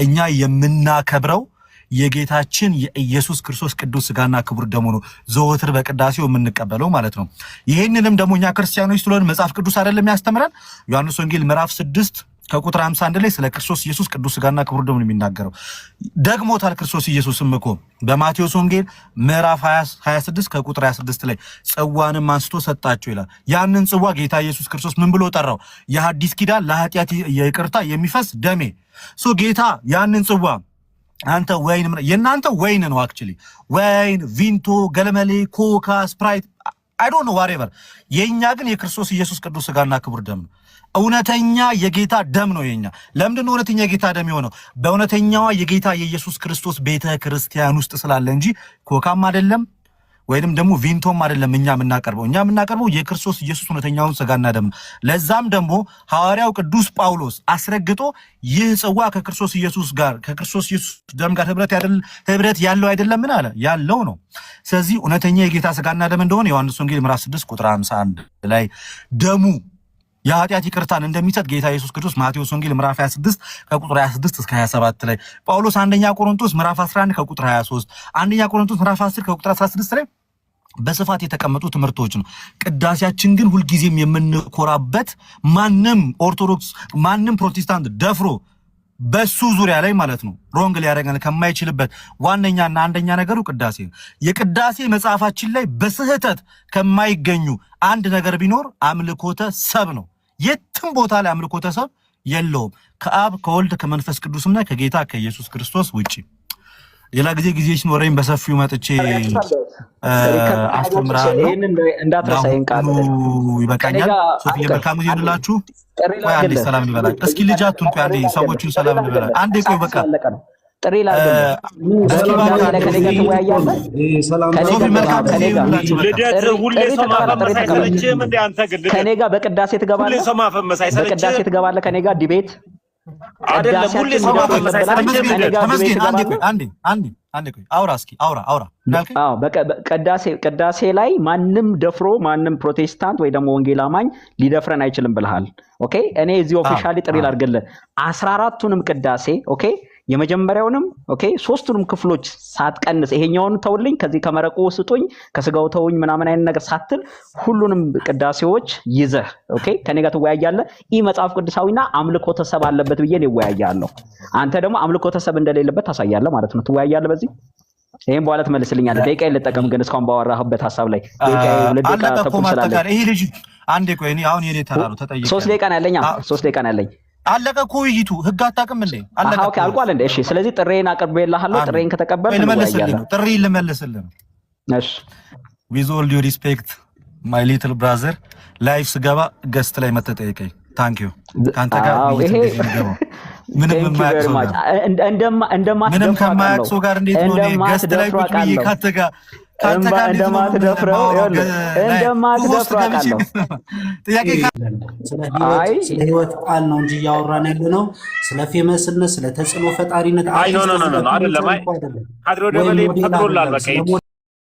Speaker 10: እኛ የምናከብረው የጌታችን የኢየሱስ ክርስቶስ ቅዱስ ስጋና ክቡር ደሙ ነው ዘወትር በቅዳሴው የምንቀበለው ማለት ነው። ይህንንም ደግሞ እኛ ክርስቲያኖች ስለሆነ መጽሐፍ ቅዱስ አይደለም ያስተምራል። ዮሐንስ ወንጌል ምዕራፍ 6 ከቁጥር 51 ላይ ስለ ክርስቶስ ኢየሱስ ቅዱስ ስጋና ክቡር ደሙ ነው የሚናገረው። ደግሞታል ክርስቶስ ኢየሱስም እኮ በማቴዎስ ወንጌል ምዕራፍ 26 ከቁጥር 26 ላይ ጽዋንም አንስቶ ሰጣቸው ይላል። ያንን ጽዋ ጌታ ኢየሱስ ክርስቶስ ምን ብሎ ጠራው? የሐዲስ ኪዳን ለኃጢአት ይቅርታ የሚፈስ ደሜ። ሶ ጌታ ያንን ጽዋ አንተ ወይን የናንተ ወይን ነው አክቹሊ ወይን፣ ቪንቶ፣ ገለመሌ፣ ኮካ፣ ስፕራይት አይ ዶንት ኖ ዋትኤቨር። የኛ ግን የክርስቶስ ኢየሱስ ቅዱስ ስጋና ክቡር ደም ነው። እውነተኛ የጌታ ደም ነው የኛ። ለምንድን ነው እውነተኛ የጌታ ደም የሆነው? በእውነተኛዋ የጌታ የኢየሱስ ክርስቶስ ቤተ ክርስቲያን ውስጥ ስላለ እንጂ ኮካም አይደለም ወይንም ደግሞ ቪንቶም አይደለም። እኛ የምናቀርበው የክርስቶስ ኢየሱስ እውነተኛውን ስጋና ደም። ለዛም ደግሞ ሐዋርያው ቅዱስ ጳውሎስ አስረግጦ ይህ ጽዋ ከክርስቶስ ኢየሱስ ደም ጋር ህብረት ያለው አይደለም ምን አለ? ያለው ነው። ስለዚህ እውነተኛ የጌታ ስጋና ደም እንደሆነ ዮሐንስ ወንጌል ምዕራፍ 6 ቁጥር 51 ላይ ደሙ የኃጢአት ይቅርታን እንደሚሰጥ ጌታ ኢየሱስ ክርስቶስ ማቴዎስ ወንጌል ምዕራፍ 26 ከቁጥር 26 እስከ 27 ላይ ጳውሎስ አንደኛ ቆሮንቶስ ምዕራፍ 11 ከቁጥር 23 አንደኛ ቆሮንቶስ ምዕራፍ 10 ከቁጥር 16 ላይ በስፋት የተቀመጡ ትምህርቶች ነው። ቅዳሴያችን ግን ሁልጊዜም የምንኮራበት ማንም ኦርቶዶክስ ማንም ፕሮቴስታንት ደፍሮ በሱ ዙሪያ ላይ ማለት ነው ሮንግ ሊያደርገን ከማይችልበት ዋነኛና አንደኛ ነገሩ ቅዳሴ ነው። የቅዳሴ መጽሐፋችን ላይ በስህተት ከማይገኙ አንድ ነገር ቢኖር አምልኮተ ሰብ ነው። የትም ቦታ ላይ አምልኮተ ሰብ የለውም ከአብ ከወልድ ከመንፈስ ቅዱስና ከጌታ ከኢየሱስ ክርስቶስ ውጪ። ሌላ ጊዜ ሲኖረኝ በሰፊው መጥቼ አስተምራለሁ። እንዳትረሳኝ ቃል ይበቃኛል። ሶፊ መልካም ጊዜ ይሁንላችሁ። ቆይ አንዴ ሰላም ልበላችሁ። እስኪ ልጅ አትንኩ። አንዴ ሰዎቹን ሰላም ልበላችሁ። አንዴ ቆይ በቃ ጥሪ
Speaker 2: ከኔ ጋር በቅዳሴ ትገባለህ። ከኔ ጋር ዲቤት
Speaker 10: አይደለም ሁሌ ሰው ማፈመሳይ አንዴ ቆይ አውራ እስኪ አውራ እንዳልከኝ።
Speaker 2: ቅዳሴ ላይ ማንም ደፍሮ ማንም ፕሮቴስታንት ወይ ደግሞ ወንጌል አማኝ ሊደፍረን አይችልም ብለሃል። ኦኬ እኔ እዚህ ኦፊሻሊ ጥሪ ላድርግልህ 14ቱንም ቅዳሴ ኦኬ የመጀመሪያውንም ኦኬ ሶስቱንም ክፍሎች ሳትቀንስ ይሄኛውን ተውልኝ ከዚህ ከመረቁ ስጡኝ ከስጋው ተውኝ ምናምን አይነት ነገር ሳትል ሁሉንም ቅዳሴዎች ይዘህ ኦኬ ከኔ ጋር ትወያያለህ። ኢ መጽሐፍ ቅዱሳዊና አምልኮተ ሰብ አለበት ብዬ ነው ይወያያለሁ። አንተ ደግሞ አምልኮተ ሰብ እንደሌለበት ታሳያለህ ማለት ነው። ትወያያለህ በዚህ ይሄን በኋላ ትመልስልኛለህ። ደቂቃ ልጠቀም ግን እስካሁን ባወራህበት ሐሳብ ላይ ደቂቃ ተቆም ስላለኝ
Speaker 10: ይሄ ልጅ አንዴ ቆይ እኔ አሁን የኔ ተራሩ ተጠይቀኝ
Speaker 2: 3 ደቂቃ ነው ያለኝ 3 ደቂቃ ነው ያለኝ።
Speaker 10: አለቀ እኮ ውይይቱ። ህግ አታውቅም እንዴ? አለቀ።
Speaker 2: ኦኬ አልቋል እንዴ? እሺ ስለዚህ ጥሬን አቅርቤልሃለሁ። ጥሬን ከተቀበልክ
Speaker 10: ልመልስልህ። ጥሪ ልመልስልህ። እሺ with all due respect my little brother ላይፍ ስገባ ገስት ላይ መተጠይቀኝ ታንክ ዩ ካንተ ጋር ምንም ከማያውቅ ሰው ጋር እንዴት ነው ገስት ላይ ቁጭ ብዬ ካንተ ጋር
Speaker 2: እንደማትደፍረው
Speaker 5: ጥያቄ ስለ ህይወት ቃል ነው እንጂ እያወራን ያለ ነው ስለ ፌመስነት ስለ ተጽዕኖ ፈጣሪነት
Speaker 4: አይደለም። አድሮ ደበሌ ፈቅዶላል በቃ